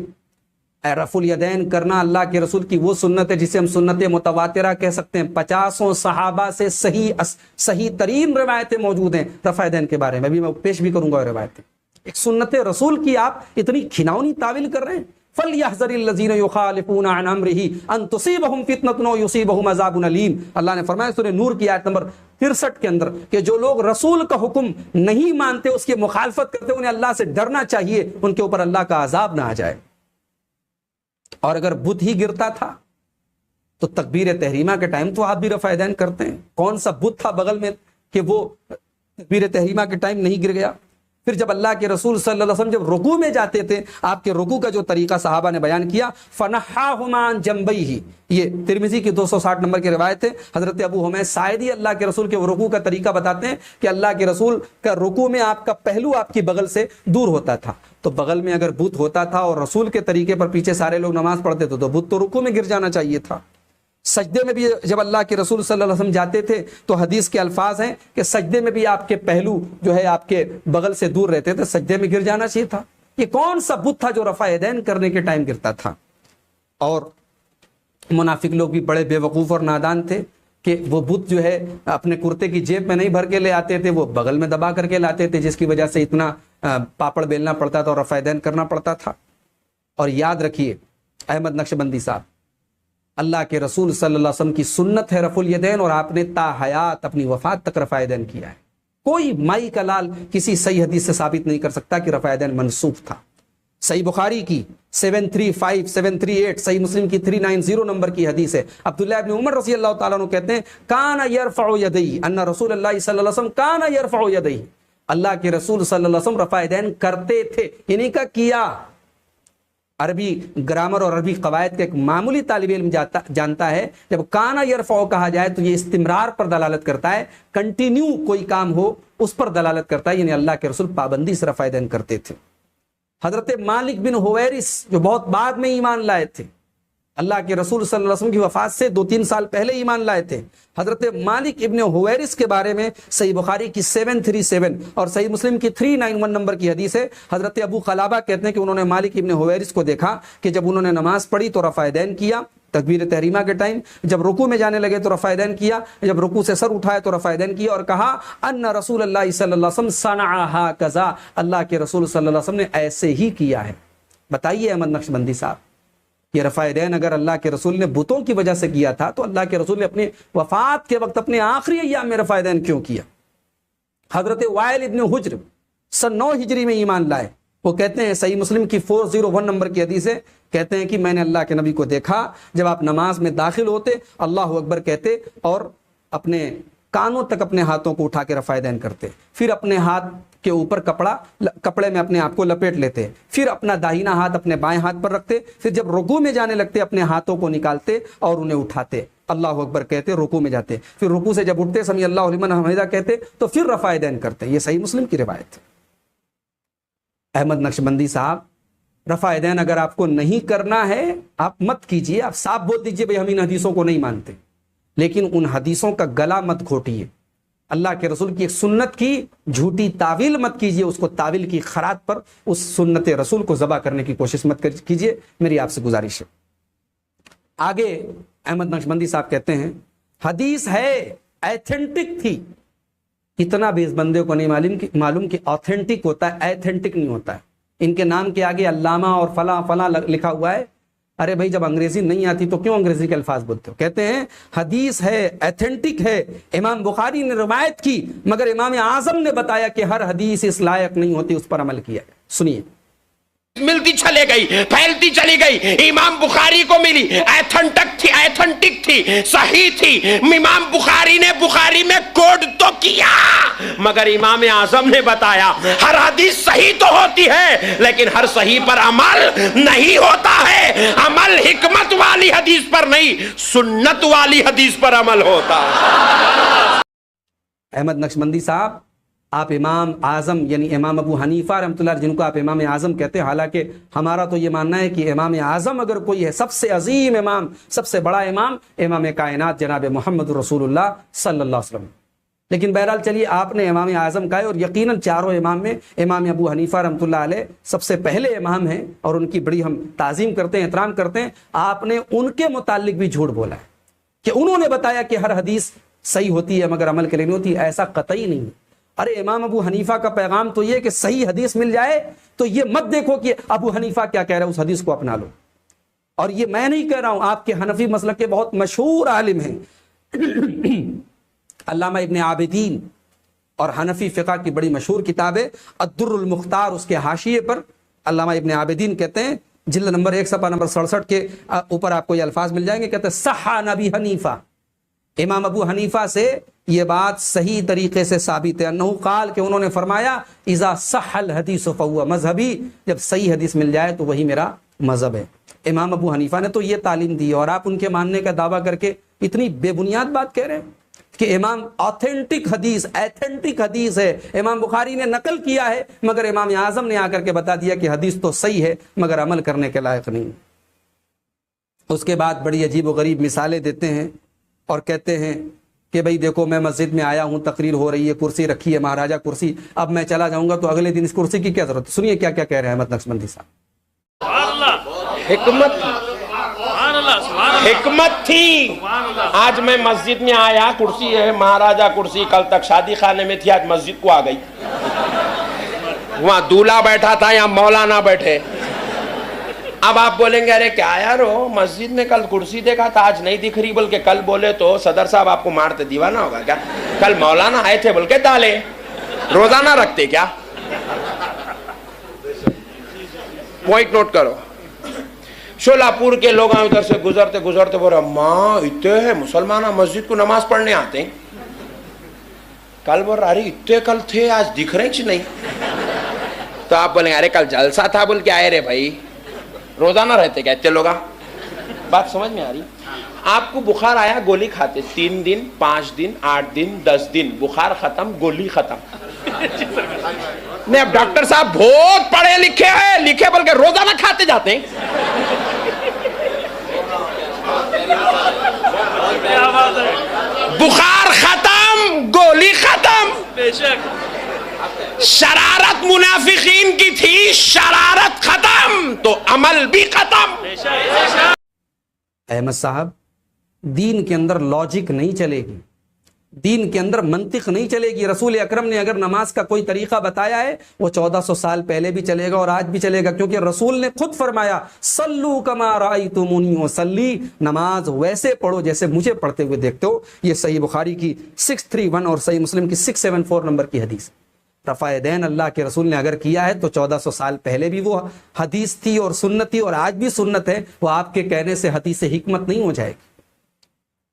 رفع الیدین کرنا اللہ کے رسول کی وہ سنت ہے جسے ہم سنت متواترہ کہہ سکتے ہیں. 50 صحابہ سے صحیح ترین روایتیں موجود ہیں رفع دین کے بارے میں, ابھی میں پیش بھی کروں گا روایتیں. ایک سنت رسول کی آپ اتنی کھناؤنی تعویل کر رہے ہیں. فَلْيَحْذَرِ الَّذِينَ يُخَالِفُونَ عَنْ أَمْرِهِ أَن تُصِيبَهُمْ فِتْنَةٌ أَوْ يُصِيبَهُمْ عَذَابٌ أَلِيمٌ. اللہ نے فرمایا سورہ نور کی آیت نمبر 63 کے اندر کہ جو لوگ رسول کا حکم نہیں مانتے, اس کی مخالفت کرتے, انہیں اللہ سے ڈرنا چاہیے, ان کے اوپر اللہ کا عذاب نہ آ جائے. اور اگر بت ہی گرتا تھا تو تکبیر تحریمہ کے ٹائم تو آپ بھی رفع دین کرتے ہیں. کون سا بت تھا بغل میں کہ وہ تکبیر تحریمہ کے ٹائم نہیں گر گیا؟ پھر جب اللہ کے رسول صلی اللہ علیہ وسلم جب رکوع میں جاتے تھے، آپ کے رکوع کا جو طریقہ صحابہ نے بیان کیا، فنحاہما عن جنبیہ، یہ ترمذی کی 260 نمبر کی روایت ہے۔ حضرت ابو حمید ساعدی اللہ کے رسول کے رکوع کا طریقہ بتاتے ہیں کہ اللہ کے رسول کا رکوع میں آپ کا پہلو آپ کی بغل سے دور ہوتا تھا، تو بغل میں اگر بت ہوتا تھا اور رسول کے طریقے پر پیچھے سارے لوگ نماز پڑھتے تھے تو بت تو رکوع میں گر جانا چاہیے تھا۔ سجدے میں بھی جب اللہ کے رسول صلی اللہ علیہ وسلم جاتے تھے تو حدیث کے الفاظ ہیں کہ سجدے میں بھی آپ کے پہلو جو ہے آپ کے بغل سے دور رہتے تھے، سجدے میں گر جانا چاہیے تھا۔ یہ کون سا بت تھا جو رفع یدین کرنے کے ٹائم گرتا تھا؟ اور منافق لوگ بھی بڑے بے وقوف اور نادان تھے کہ وہ بت جو ہے اپنے کرتے کی جیب میں نہیں بھر کے لے آتے تھے، وہ بغل میں دبا کر کے لاتے تھے، جس کی وجہ سے اتنا پاپڑ بیلنا پڑتا تھا اور رفع یدین کرنا پڑتا تھا۔ اور یاد رکھیے احمد نقشبندی صاحب، اللہ کے رسول صلی اللہ علیہ وسلم کی سنت ہے رفع الیدین، اور آپ نے تا حیات اپنی وفات تک رفع یدین کیا ہے۔ کوئی مائی کا لال کسی صحیح حدیث سے ثابت نہیں کر سکتا کہ رفع یدین منسوخ تھا۔ صحیح بخاری کی 735 738، صحیح مسلم کی 390 نمبر کی حدیث ہے۔ عبداللہ ابن عمر رضی اللہ تعالیٰ عنہ کہتے ہیں کان یرفع یدیہ، ان رسول اللہ صلی اللہ علیہ وسلم کان یرفع یدیہ، اللہ کے رسول صلی اللہ علیہ وسلم رفع یدین کرتے تھے، یعنی کا کیا۔ عربی گرامر اور عربی قواعد کا ایک معمولی طالب علم جانتا ہے جب کانا یرفع کہا جائے تو یہ استمرار پر دلالت کرتا ہے، کنٹینیو کوئی کام ہو اس پر دلالت کرتا ہے، یعنی اللہ کے رسول پابندی سے رفع یدین کرتے تھے۔ حضرت مالک بن حویرث جو بہت بعد میں ایمان لائے تھے، اللہ کے رسول صلی اللہ علیہ وسلم کی وفات سے 2-3 سال پہلے ایمان لائے تھے، حضرت مالک ابن حویرث کے بارے میں صحیح بخاری کی 737 اور صحیح مسلم کی 391 نمبر کی حدیث ہے۔ حضرت ابو قلابہ کہتے ہیں کہ انہوں نے مالک ابن حویرث کو دیکھا کہ جب انہوں نے نماز پڑھی تو رفع یدین کیا تکبیر تحریمہ کے ٹائم، جب رکوع میں جانے لگے تو رفع یدین کیا، جب رکوع سے سر اٹھائے تو رفع یدین کیا، اور کہا ان رسول اللہ صلی اللہ علیہ وسلم صنع ہکذا، اللہ کے رسول صلی اللہ علیہ وسلم نے ایسے ہی کیا ہے۔ بتائیے احمد نقشبندی صاحب، یہ رفع یدین اگر اللہ کے رسول نے بتوں کی وجہ سے کیا تھا تو اللہ کے رسول نے اپنی وفات کے وقت اپنے آخری ایام میں رفع یدین کیوں کیا؟ حضرت وائل ابن حجر سن 9 ہجری میں ایمان لائے، وہ کہتے ہیں صحیح مسلم کی 401 نمبر کی حدیث ہے، کہتے ہیں کہ میں نے اللہ کے نبی کو دیکھا جب آپ نماز میں داخل ہوتے اللہ اکبر کہتے اور اپنے کانوں تک اپنے ہاتھوں کو اٹھا کے رفع یدین کرتے، پھر اپنے ہاتھ کے اوپر کپڑے میں اپنے آپ کو لپیٹ لیتے، پھر اپنا داہنا ہاتھ اپنے بائیں ہاتھ پر رکھتے، پھر جب رکوع میں جانے لگتے اپنے ہاتھوں کو نکالتے اور انہیں اٹھاتے، اللہ اکبر کہتے، رکوع میں جاتے، پھر رکوع سے جب اٹھتے سمیع اللہ لمن حمیدہ کہتے تو پھر رفع یدین کرتے۔ یہ صحیح مسلم کی روایت ہے۔ احمد نقشبندی صاحب، رفع یدین اگر آپ کو نہیں کرنا ہے آپ مت کیجئے، آپ صاف بول دیجئے بھئی ہم ان حدیثوں کو نہیں مانتے، لیکن ان حدیثوں کا گلا مت گھوٹیے، اللہ کے رسول کی ایک سنت کی جھوٹی تعویل مت کیجئے، اس کو تعویل کی خرات پر اس سنت رسول کو ذبح کرنے کی کوشش مت کیجئے، میری آپ سے گزارش ہے۔ آگے احمد نقشبندی صاحب کہتے ہیں حدیث ہے ایتھنٹک تھی، اتنا بھی اس بندے کو نہیں معلوم کہ آتھینٹک ہوتا ہے، ایتھنٹک نہیں ہوتا ہے۔ ان کے نام کے آگے علامہ اور فلاں فلاں لکھا ہوا ہے، ارے بھائی جب انگریزی نہیں آتی تو کیوں انگریزی کے الفاظ بولتے ہو؟ کہتے ہیں حدیث ہے ایتھنٹک ہے، امام بخاری نے روایت کی مگر امام اعظم نے بتایا کہ ہر حدیث اس لائق نہیں ہوتی، اس پر عمل کیا ہے۔ سنیے، ملتی چلے گئی، پھیلتی چلی گئی، امام بخاری کو ملی، ایتھنٹک تھی، صحیح تھی، امام بخاری نے بخاری میں کوڈ تو کیا مگر امام اعظم نے بتایا ہر حدیث صحیح تو ہوتی ہے لیکن ہر صحیح پر عمل نہیں ہوتا ہے، عمل حکمت والی حدیث پر نہیں سنت والی حدیث پر عمل ہوتا ہے۔ احمد نقشبندی صاحب، آپ امام اعظم یعنی امام ابو حنیفہ رحمۃ اللہ جن کو آپ امام اعظم کہتے ہیں، حالانکہ ہمارا تو یہ ماننا ہے کہ امام اعظم اگر کوئی ہے سب سے عظیم امام، سب سے بڑا امام، امام کائنات جناب محمد رسول اللہ صلی اللہ علیہ وسلم، لیکن بہرحال چلیے آپ نے امام اعظم کہا ہے، اور یقیناً چاروں امام میں امام ابو حنیفہ رحمۃ اللہ علیہ سب سے پہلے امام ہیں اور ان کی بڑی ہم تعظیم کرتے ہیں، احترام کرتے ہیں۔ آپ نے ان کے متعلق بھی جھوٹ بولا ہے کہ انہوں نے بتایا کہ ہر حدیث صحیح ہوتی ہے مگر عمل کے لیے نہیں ہوتی، ایسا قطعی نہیں ہے۔ ارے امام ابو حنیفہ کا پیغام تو یہ کہ صحیح حدیث مل جائے تو یہ مت دیکھو کہ ابو حنیفہ کیا کہہ رہا ہے، اس حدیث کو اپنا لو۔ اور یہ میں نہیں کہہ رہا ہوں، آپ کے حنفی مسلک کے بہت مشہور عالم ہیں علامہ ابن عابدین، اور حنفی فقہ کی بڑی مشہور کتاب ہے الدر المختار، اس کے حاشیے پر علامہ ابن عابدین کہتے ہیں جلد نمبر 1 صفحہ نمبر 67 کے اوپر آپ کو یہ الفاظ مل جائیں گے، کہتے ہیں صح نبی حنیفہ، امام ابو حنیفہ سے یہ بات صحیح طریقے سے ثابت ہے، انہو قال کہ انہوں نے فرمایا اذا صح الحدیث فہو مذہبی، جب صحیح حدیث مل جائے تو وہی میرا مذہب ہے۔ امام ابو حنیفہ نے تو یہ تعلیم دی اور آپ ان کے ماننے کا دعویٰ کر کے اتنی بے بنیاد بات کہہ رہے ہیں کہ امام ایتھنٹک حدیث ہے، امام بخاری نے نقل کیا ہے، مگر امام اعظم نے آ کر کے بتا دیا کہ حدیث تو صحیح ہے مگر عمل کرنے کے لائق نہیں۔ اس کے بعد بڑی عجیب و غریب مثالیں دیتے ہیں اور کہتے ہیں کہ بھئی دیکھو میں مسجد میں آیا ہوں، تقریر ہو رہی ہے، کرسی رکھی ہے مہاراجہ کرسی، اب میں چلا جاؤں گا تو اگلے دن اس کرسی کی کیا ضرورت ہے؟ سنیے کیا کیا کہہ رہے ہیں احمد نقشبندی صاحب۔ حکمت تھی، آج میں مسجد میں آیا، کرسی ہے مہاراجہ کرسی، کل تک شادی خانے میں تھی، آج مسجد کو آ گئی، وہاں دولہا بیٹھا تھا یہاں مولانا بیٹھے۔ اب آپ بولیں گے ارے کیا یار ہو، مسجد میں کل کرسی دیکھا تھا آج نہیں دکھ رہی، بلکہ کل بولے تو صدر صاحب آپ کو مارتے، دیوانہ ہوگا کیا؟ کل مولانا آئے تھے بلکہ ڈالے، روزانہ رکھتے کیا؟ پوائنٹ نوٹ کرو۔ شولاپور کے لوگ ادھر سے گزرتے گزرتے بولے اماں اتنے ہے مسلمان مسجد کو نماز پڑھنے آتے ہیں، کل بول رہا ارے اتنے کل تھے آج دکھ رہے چھ نہیں، تو آپ بولیں ارے کل جلسہ تھا بول کے آئے رے بھائی، روزانہ رہتے کیا اتنے لوگا؟ بات سمجھ میں آ رہی؟ آپ کو بخار آیا گولی کھاتے 3 دن 5 دن 8 دن 10 دن، بخار ختم گولی ختم۔ نہیں اب ڈاکٹر صاحب بہت پڑھے لکھے ہیں، لکھے بلکہ روزانہ کھاتے جاتے ہیں۔ بخار ختم گولی ختم۔ شرارت منافقین کی تھی، شرارت ختم تو عمل بھی ختم۔ احمد صاحب دین کے اندر لاجک نہیں چلے گی، دین کے اندر منطق نہیں چلے گی۔ رسول اکرم نے اگر نماز کا کوئی طریقہ بتایا ہے وہ 1400 سال پہلے بھی چلے گا اور آج بھی چلے گا، کیونکہ رسول نے خود فرمایا صلو کما رأیتمونی اصلی، نماز ویسے پڑھو جیسے مجھے پڑھتے ہوئے دیکھتے ہو۔ یہ صحیح بخاری کی 631 اور صحیح مسلم کی 674 نمبر کی حدیث۔ رفع دین اللہ کے رسول نے اگر کیا ہے تو 1400 سال پہلے بھی وہ حدیث تھی اور سنت تھی اور آج بھی سنت ہے، وہ آپ کے کہنے سے حدیث حکمت نہیں ہو جائے گی۔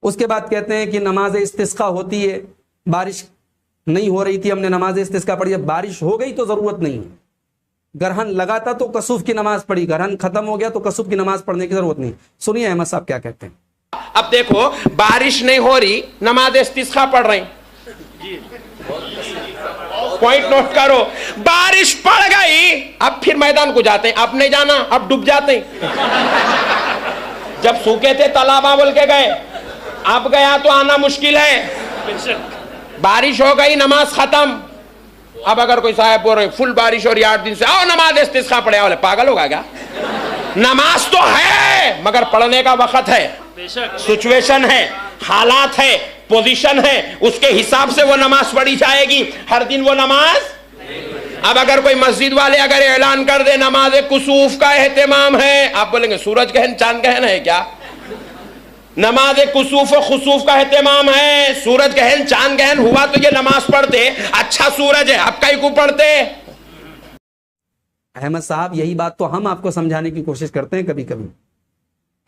اس کے بعد کہتے ہیں کہ نماز استسقاء ہوتی ہے، بارش نہیں ہو رہی تھی ہم نے نماز استسقاء پڑھی، اب بارش ہو گئی تو ضرورت نہیں ہے، گرہن لگا تھا تو کسوف کی نماز پڑھی، گرہن ختم ہو گیا تو کسوف کی نماز پڑھنے کی ضرورت نہیں۔ سنیے احمد صاحب کیا کہتے ہیں۔ اب دیکھو بارش نہیں ہو رہی، نماز استسقاء پڑھ رہے ہیں، پوائنٹ نوٹ کرو، بارش پڑ گئی اب پھر میدان کو جاتے ہیں، اب نہیں جانا اب ڈوب جاتے ہیں۔ جب سوکھے تھے تالاباں بول کے گئے، اب گیا تو آنا مشکل ہے۔ بارش ہو گئی نماز ختم، اب اگر کوئی صاحب بول رہے فل بارش ہو رہی 8 دن سے، آؤ نماز استسقاء پڑھے، بولے پاگل ہوگا کیا؟ نماز تو ہے مگر پڑھنے کا وقت ہے، سچویشن ہے، حالات ہے، پوزیشن ہے، اس کے حساب سے وہ نماز پڑھی جائے گی، ہر دن وہ نماز۔ اب اگر کوئی مسجد والے اگر اعلان کر دے نماز کسوف کا اہتمام ہے، آپ بولیں گے سورج گہن چاند گہن ہے کیا؟ نماز کسوف و خسوف کا اہتمام ہے، سورج گہن چاند گہن ہوا تو یہ نماز پڑھتے، اچھا سورج ہے اب کئی کو پڑھتے۔ احمد صاحب یہی بات تو ہم آپ کو سمجھانے کی کوشش کرتے ہیں کبھی کبھی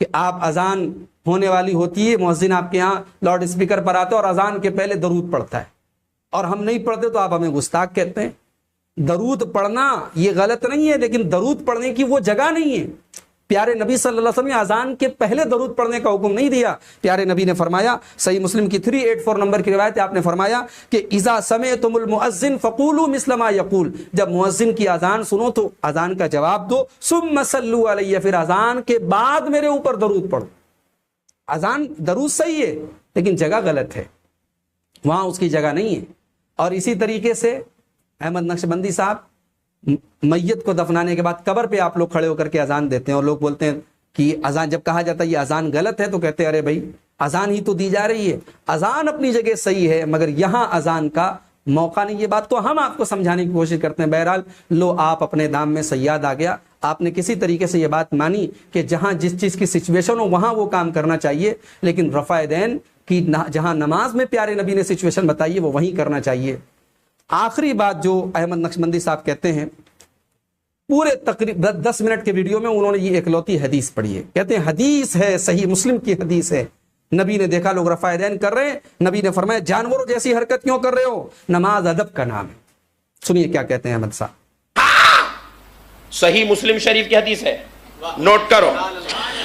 کہ آپ اذان ہونے والی ہوتی ہے، مؤذن آپ کے ہاں لاؤڈ اسپیکر پر آتے اور اذان کے پہلے درود پڑھتا ہے اور ہم نہیں پڑھتے تو آپ ہمیں گستاخ کہتے ہیں۔ درود پڑھنا یہ غلط نہیں ہے، لیکن درود پڑھنے کی وہ جگہ نہیں ہے۔ پیارے نبی صلی اللہ علیہ وسلم نے اذان کے پہلے درود پڑھنے کا حکم نہیں دیا۔ پیارے نبی نے فرمایا، صحیح مسلم کی 384 نمبر کی روایت ہے، آپ نے فرمایا کہ اذا سمعتم المؤذن فقولوا مثل ما یقول، جب مؤذن کی اذان سنو تو اذان کا جواب دو، ثم صلوا علی، پھر اذان کے بعد میرے اوپر درود پڑھو۔ اذان درود صحیح ہے لیکن جگہ غلط ہے، وہاں اس کی جگہ نہیں ہے۔ اور اسی طریقے سے احمد نقشبندی صاحب میت کو دفنانے کے بعد قبر پہ آپ لوگ کھڑے ہو کر کے اذان دیتے ہیں اور لوگ بولتے ہیں کہ اذان، جب کہا جاتا ہے یہ اذان غلط ہے تو کہتے ہیں ارے بھائی اذان ہی تو دی جا رہی ہے، اذان اپنی جگہ صحیح ہے مگر یہاں اذان کا موقع نہیں۔ یہ بات تو ہم آپ کو سمجھانے کی کوشش کرتے ہیں۔ بہرحال لو آپ اپنے دام میں صیاد آ گیا، آپ نے کسی طریقے سے یہ بات مانی کہ جہاں جس چیز کی سچویشن ہو وہاں وہ کام کرنا چاہیے، لیکن رفع دین کی جہاں نماز میں پیارے نبی نے سچویشن بتائی ہے وہ وہیں کرنا چاہیے۔ آخری بات جو احمد نقشبندی صاحب کہتے ہیں، پورے تقریباً 10 منٹ کے ویڈیو میں انہوں نے یہ اکلوتی حدیث پڑھی ہے، کہتے ہیں حدیث ہے، صحیح مسلم کی حدیث ہے، نبی نے دیکھا لوگ رفع یدین کر رہے ہیں، نبی نے فرمایا جانوروں جیسی حرکت کیوں کر رہے ہو؟ نماز ادب کا نام ہے۔ سنیے کیا کہتے ہیں احمد صاحب۔ صحیح مسلم شریف کی حدیث ہے، نوٹ کرو،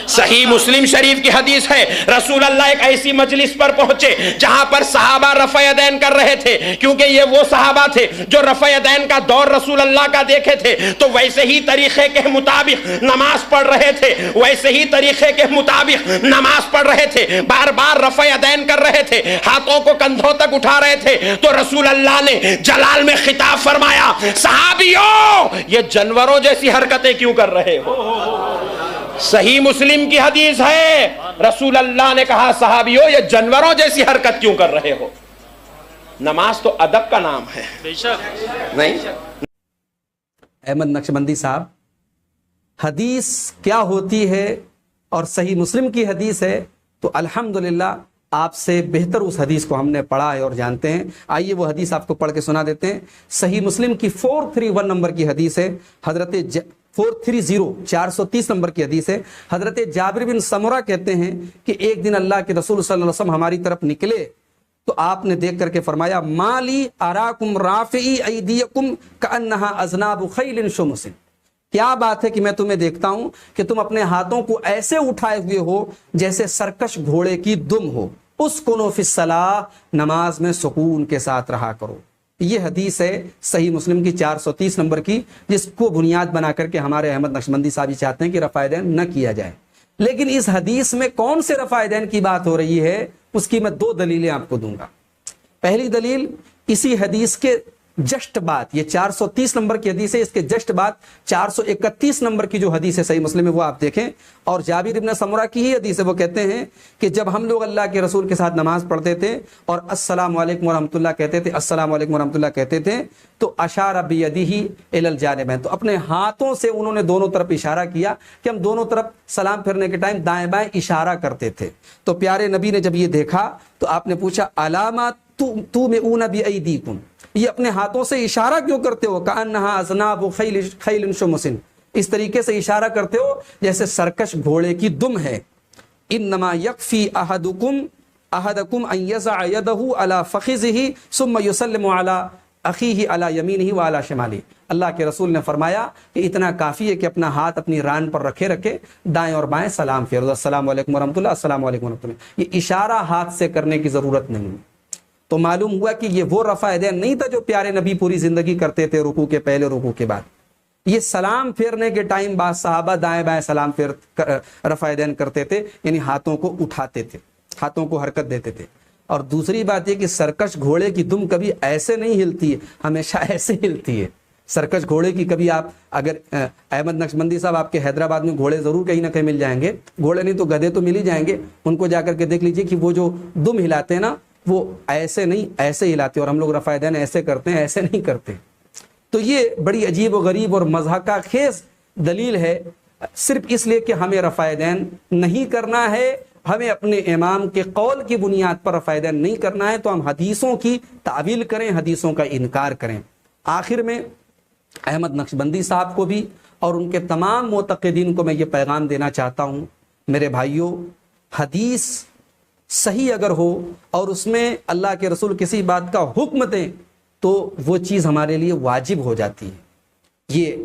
صحیح مسلم شریف کی حدیث ہے، رسول اللہ ایک ایسی مجلس پر پہنچے جہاں پر صحابہ رفع یدین کر رہے تھے، کیونکہ یہ وہ صحابہ تھے جو رفع یدین کا دور رسول اللہ کا دیکھے تھے، تو ویسے ہی طریقے کے مطابق نماز پڑھ رہے تھے، ویسے ہی طریقے کے مطابق نماز پڑھ رہے تھے، بار بار رفع یدین کر رہے تھے، ہاتھوں کو کندھوں تک اٹھا رہے تھے، تو رسول اللہ نے جلال میں خطاب فرمایا، صحابیوں یہ جانوروں جیسی حرکتیں کیوں کر رہے ہو؟ صحیح مسلم کی حدیث ہے، رسول اللہ نے کہا صحابیوں یہ جانوروں جیسی حرکت کیوں کر رہے ہو؟ نماز تو ادب کا نام ہے، نہیں؟ احمد نقشبندی صاحب، حدیث کیا ہوتی ہے اور صحیح مسلم کی حدیث ہے تو الحمدللہ آپ سے بہتر اس حدیث کو ہم نے پڑھا ہے اور جانتے ہیں۔ آئیے وہ حدیث آپ کو پڑھ کے سنا دیتے ہیں۔ صحیح مسلم کی 431 نمبر کی حدیث ہے، 430 نمبر کی حدیث ہے۔ حضرت جابر بن سمرہ کہتے ہیں کہ ایک دن اللہ کے رسول صلی اللہ علیہ وسلم ہماری طرف نکلے تو آپ نے دیکھ کر کے فرمایا، مالی اراکم رافعی ایدیکم کانہا اذناب خیل شمس، کیا بات ہے کہ میں تمہیں دیکھتا ہوں کہ تم اپنے ہاتھوں کو ایسے اٹھائے ہوئے ہو جیسے سرکش گھوڑے کی دم ہو، اسکنوا فی الصلاۃ، نماز میں سکون کے ساتھ رہا کرو۔ یہ حدیث ہے صحیح مسلم کی 430 نمبر کی، جس کو بنیاد بنا کر کے ہمارے احمد نقشبندی صاحب یہ چاہتے ہیں کہ رفع یدین نہ کیا جائے۔ لیکن اس حدیث میں کون سے رفع یدین کی بات ہو رہی ہے، اس کی میں 2 دلیلیں آپ کو دوں گا۔ پہلی دلیل، اسی حدیث کے جسٹ بعد، یہ 430 نمبر کی حدیث ہے، اس کے جسٹ بعد 431 نمبر کی جو حدیث ہے صحیح مسلم میں وہ آپ دیکھیں، اور جابر بن سمرہ کی ہی حدیث ہے۔ وہ کہتے ہیں کہ جب ہم لوگ اللہ کے رسول کے ساتھ نماز پڑھتے تھے اور السلام علیکم ورحمۃ اللہ کہتے تھے، السلام علیکم ورحمۃ اللہ کہتے تھے، تو اشار بیدہ الی الجانبین، تو اپنے ہاتھوں سے انہوں نے دونوں طرف اشارہ کیا کہ ہم دونوں طرف سلام پھیرنے کے ٹائم دائیں بائیں اشارہ کرتے تھے۔ تو پیارے نبی نے جب یہ دیکھا تو آپ نے پوچھا، علامات تُومِئُونَ بِأَیْدِیکُم، یہ اپنے ہاتھوں سے اشارہ کیوں کرتے ہو؟ کأنہا اذناب خیل شمس، اس طریقے سے اشارہ کرتے ہو جیسے سرکش گھوڑے کی دم ہے۔ انما یکفی احدکم ان یضع یدہ علی فخذہ ثم یسلم علی اخیہ علی یمینہ وعلی شمالہ، اللہ کے رسول نے فرمایا کہ اتنا کافی ہے کہ اپنا ہاتھ اپنی ران پر رکھے دائیں اور بائیں سلام پھیر دو، السلام علیکم ورحمۃ اللہ، السلام علیکم ورحمۃ اللہ، یہ اشارہ ہاتھ سے کرنے کی ضرورت نہیں۔ تو معلوم ہوا کہ یہ وہ رفع یدین نہیں تھا جو پیارے نبی پوری زندگی کرتے تھے رکوع کے پہلے، رکوع کے بعد۔ یہ سلام پھیرنے کے ٹائم بعض صحابہ دائیں بائیں سلام رفع یدین کرتے تھے، یعنی ہاتھوں کو اٹھاتے تھے، ہاتھوں کو حرکت دیتے تھے۔ اور دوسری بات یہ کہ سرکش گھوڑے کی دم کبھی ایسے نہیں ہلتی ہے، ہمیشہ ایسے ہلتی ہے۔ سرکش گھوڑے کی کبھی آپ اگر احمد نقشبندی صاحب آپ کے حیدرآباد میں گھوڑے ضرور کہیں نہ کہیں مل جائیں گے، گھوڑے نہیں تو گدھے تو مل ہی جائیں گے، ان کو جا کر کے دیکھ لیجئے کہ وہ جو دم ہلاتے ہیں نا وہ ایسے نہیں ایسے ہلاتے، اور ہم لوگ رفع یدین ایسے کرتے ہیں، ایسے نہیں کرتے۔ تو یہ بڑی عجیب و غریب اور مضحکہ خیز دلیل ہے، صرف اس لیے کہ ہمیں رفع یدین نہیں کرنا ہے، ہمیں اپنے امام کے قول کی بنیاد پر رفع یدین نہیں کرنا ہے، تو ہم حدیثوں کی تعویل کریں، حدیثوں کا انکار کریں۔ آخر میں احمد نقشبندی صاحب کو بھی اور ان کے تمام معتقدین کو میں یہ پیغام دینا چاہتا ہوں، میرے بھائیوں، حدیث صحیح اگر ہو اور اس میں اللہ کے رسول کسی بات کا حکم دیں تو وہ چیز ہمارے لیے واجب ہو جاتی ہے۔ یہ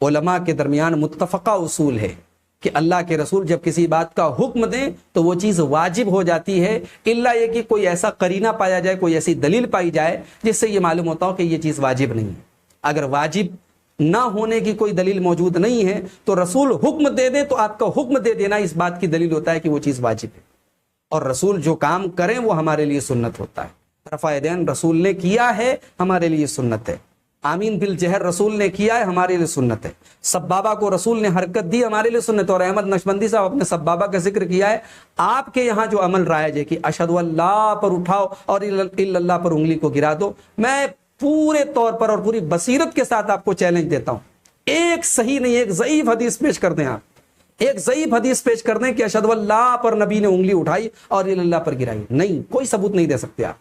علماء کے درمیان متفقہ اصول ہے کہ اللہ کے رسول جب کسی بات کا حکم دیں تو وہ چیز واجب ہو جاتی ہے، الا یہ کہ کوئی ایسا قرینہ پایا جائے، کوئی ایسی دلیل پائی جائے جس سے یہ معلوم ہوتا ہو کہ یہ چیز واجب نہیں ہے۔ اگر واجب نہ ہونے کی کوئی دلیل موجود نہیں ہے تو رسول حکم دے دے تو آپ کا حکم دے دینا اس بات کی دلیل ہوتا ہے کہ وہ چیز واجب ہے، اور رسول جو کام کریں وہ ہمارے لیے سنت ہوتا ہے۔ رفع یدین رسول نے کیا ہے، ہمارے لیے سنت ہے۔ آمین بالجہر رسول نے کیا ہے، ہمارے لیے سنت ہے۔ سبابہ کو رسول نے حرکت دی، ہمارے لیے سنت ہے۔ اور احمد نقشبندی صاحب اپنے سبابہ کا ذکر کیا ہے، آپ کے یہاں جو عمل رائج ہے کہ اشہد اللہ پر اٹھاؤ اور الا اللہ پر انگلی کو گرا دو، میں پورے طور پر اور پوری بصیرت کے ساتھ آپ کو چیلنج دیتا ہوں، ایک صحیح نہیں، ایک ضعیف حدیث پیش کر دیں، آپ ایک ضعیف حدیث پیش کر دیں کہ اشہد اللہ پر نبی نے انگلی اٹھائی اور الا اللہ پر گرائی، نہیں، کوئی ثبوت نہیں دے سکتے آپ۔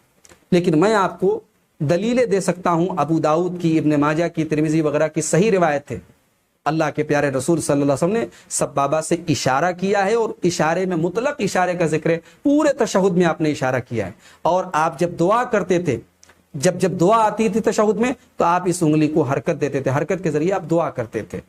لیکن میں آپ کو دلیلیں دے سکتا ہوں، ابو داؤد کی، ابن ماجہ کی، ترمذی وغیرہ کی صحیح روایت ہے اللہ کے پیارے رسول صلی اللہ علیہ وسلم نے سبابہ سے اشارہ کیا ہے، اور اشارے میں مطلق اشارے کا ذکر ہے، پورے تشہد میں آپ نے اشارہ کیا ہے۔ اور آپ جب دعا کرتے تھے، جب دعا آتی تھی تشہد میں، تو آپ اس انگلی کو حرکت دیتے تھے، حرکت کے ذریعے آپ دعا کرتے تھے۔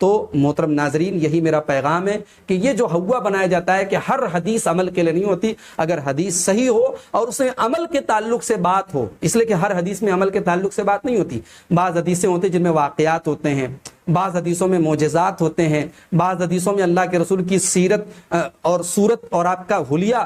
تو محترم ناظرین، یہی میرا پیغام ہے کہ یہ جو ہوا بنایا جاتا ہے کہ ہر حدیث عمل کے لیے نہیں ہوتی، اگر حدیث صحیح ہو اور اس میں عمل کے تعلق سے بات ہو، اس لیے کہ ہر حدیث میں عمل کے تعلق سے بات نہیں ہوتی، بعض حدیثیں ہوتی ہیں جن میں واقعات ہوتے ہیں، بعض حدیثوں میں معجزات ہوتے ہیں، بعض حدیثوں میں اللہ کے رسول کی سیرت اور صورت اور آپ کا حلیہ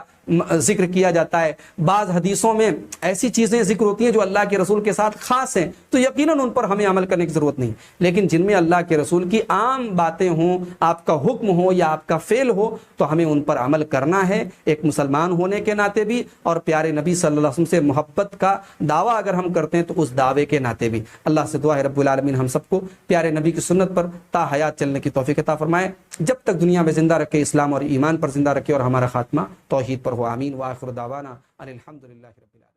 ذکر کیا جاتا ہے، بعض حدیثوں میں ایسی چیزیں ذکر ہوتی ہیں جو اللہ کے رسول کے ساتھ خاص ہیں، تو یقیناً ان پر ہمیں عمل کرنے کی ضرورت نہیں، لیکن جن میں اللہ کے رسول کی عام باتیں ہوں، آپ کا حکم ہو یا آپ کا فعل ہو، تو ہمیں ان پر عمل کرنا ہے، ایک مسلمان ہونے کے ناطے بھی، اور پیارے نبی صلی اللہ علیہ وسلم سے محبت کا دعویٰ اگر ہم کرتے ہیں تو اس دعوے کے ناطے بھی۔ اللہ سے دعا ہے رب العالمین ہم سب کو پیارے نبی کی سنت پر تا حیات چلنے کی توفیق عطا فرمائے، جب تک دنیا میں زندہ رکھے، اسلام اور ایمان پر زندہ رکھے، اور ہمارا خاتمہ توحید پر ہو۔ آمین۔ وآخر دعوانا ان الحمد للہ رب العالمین۔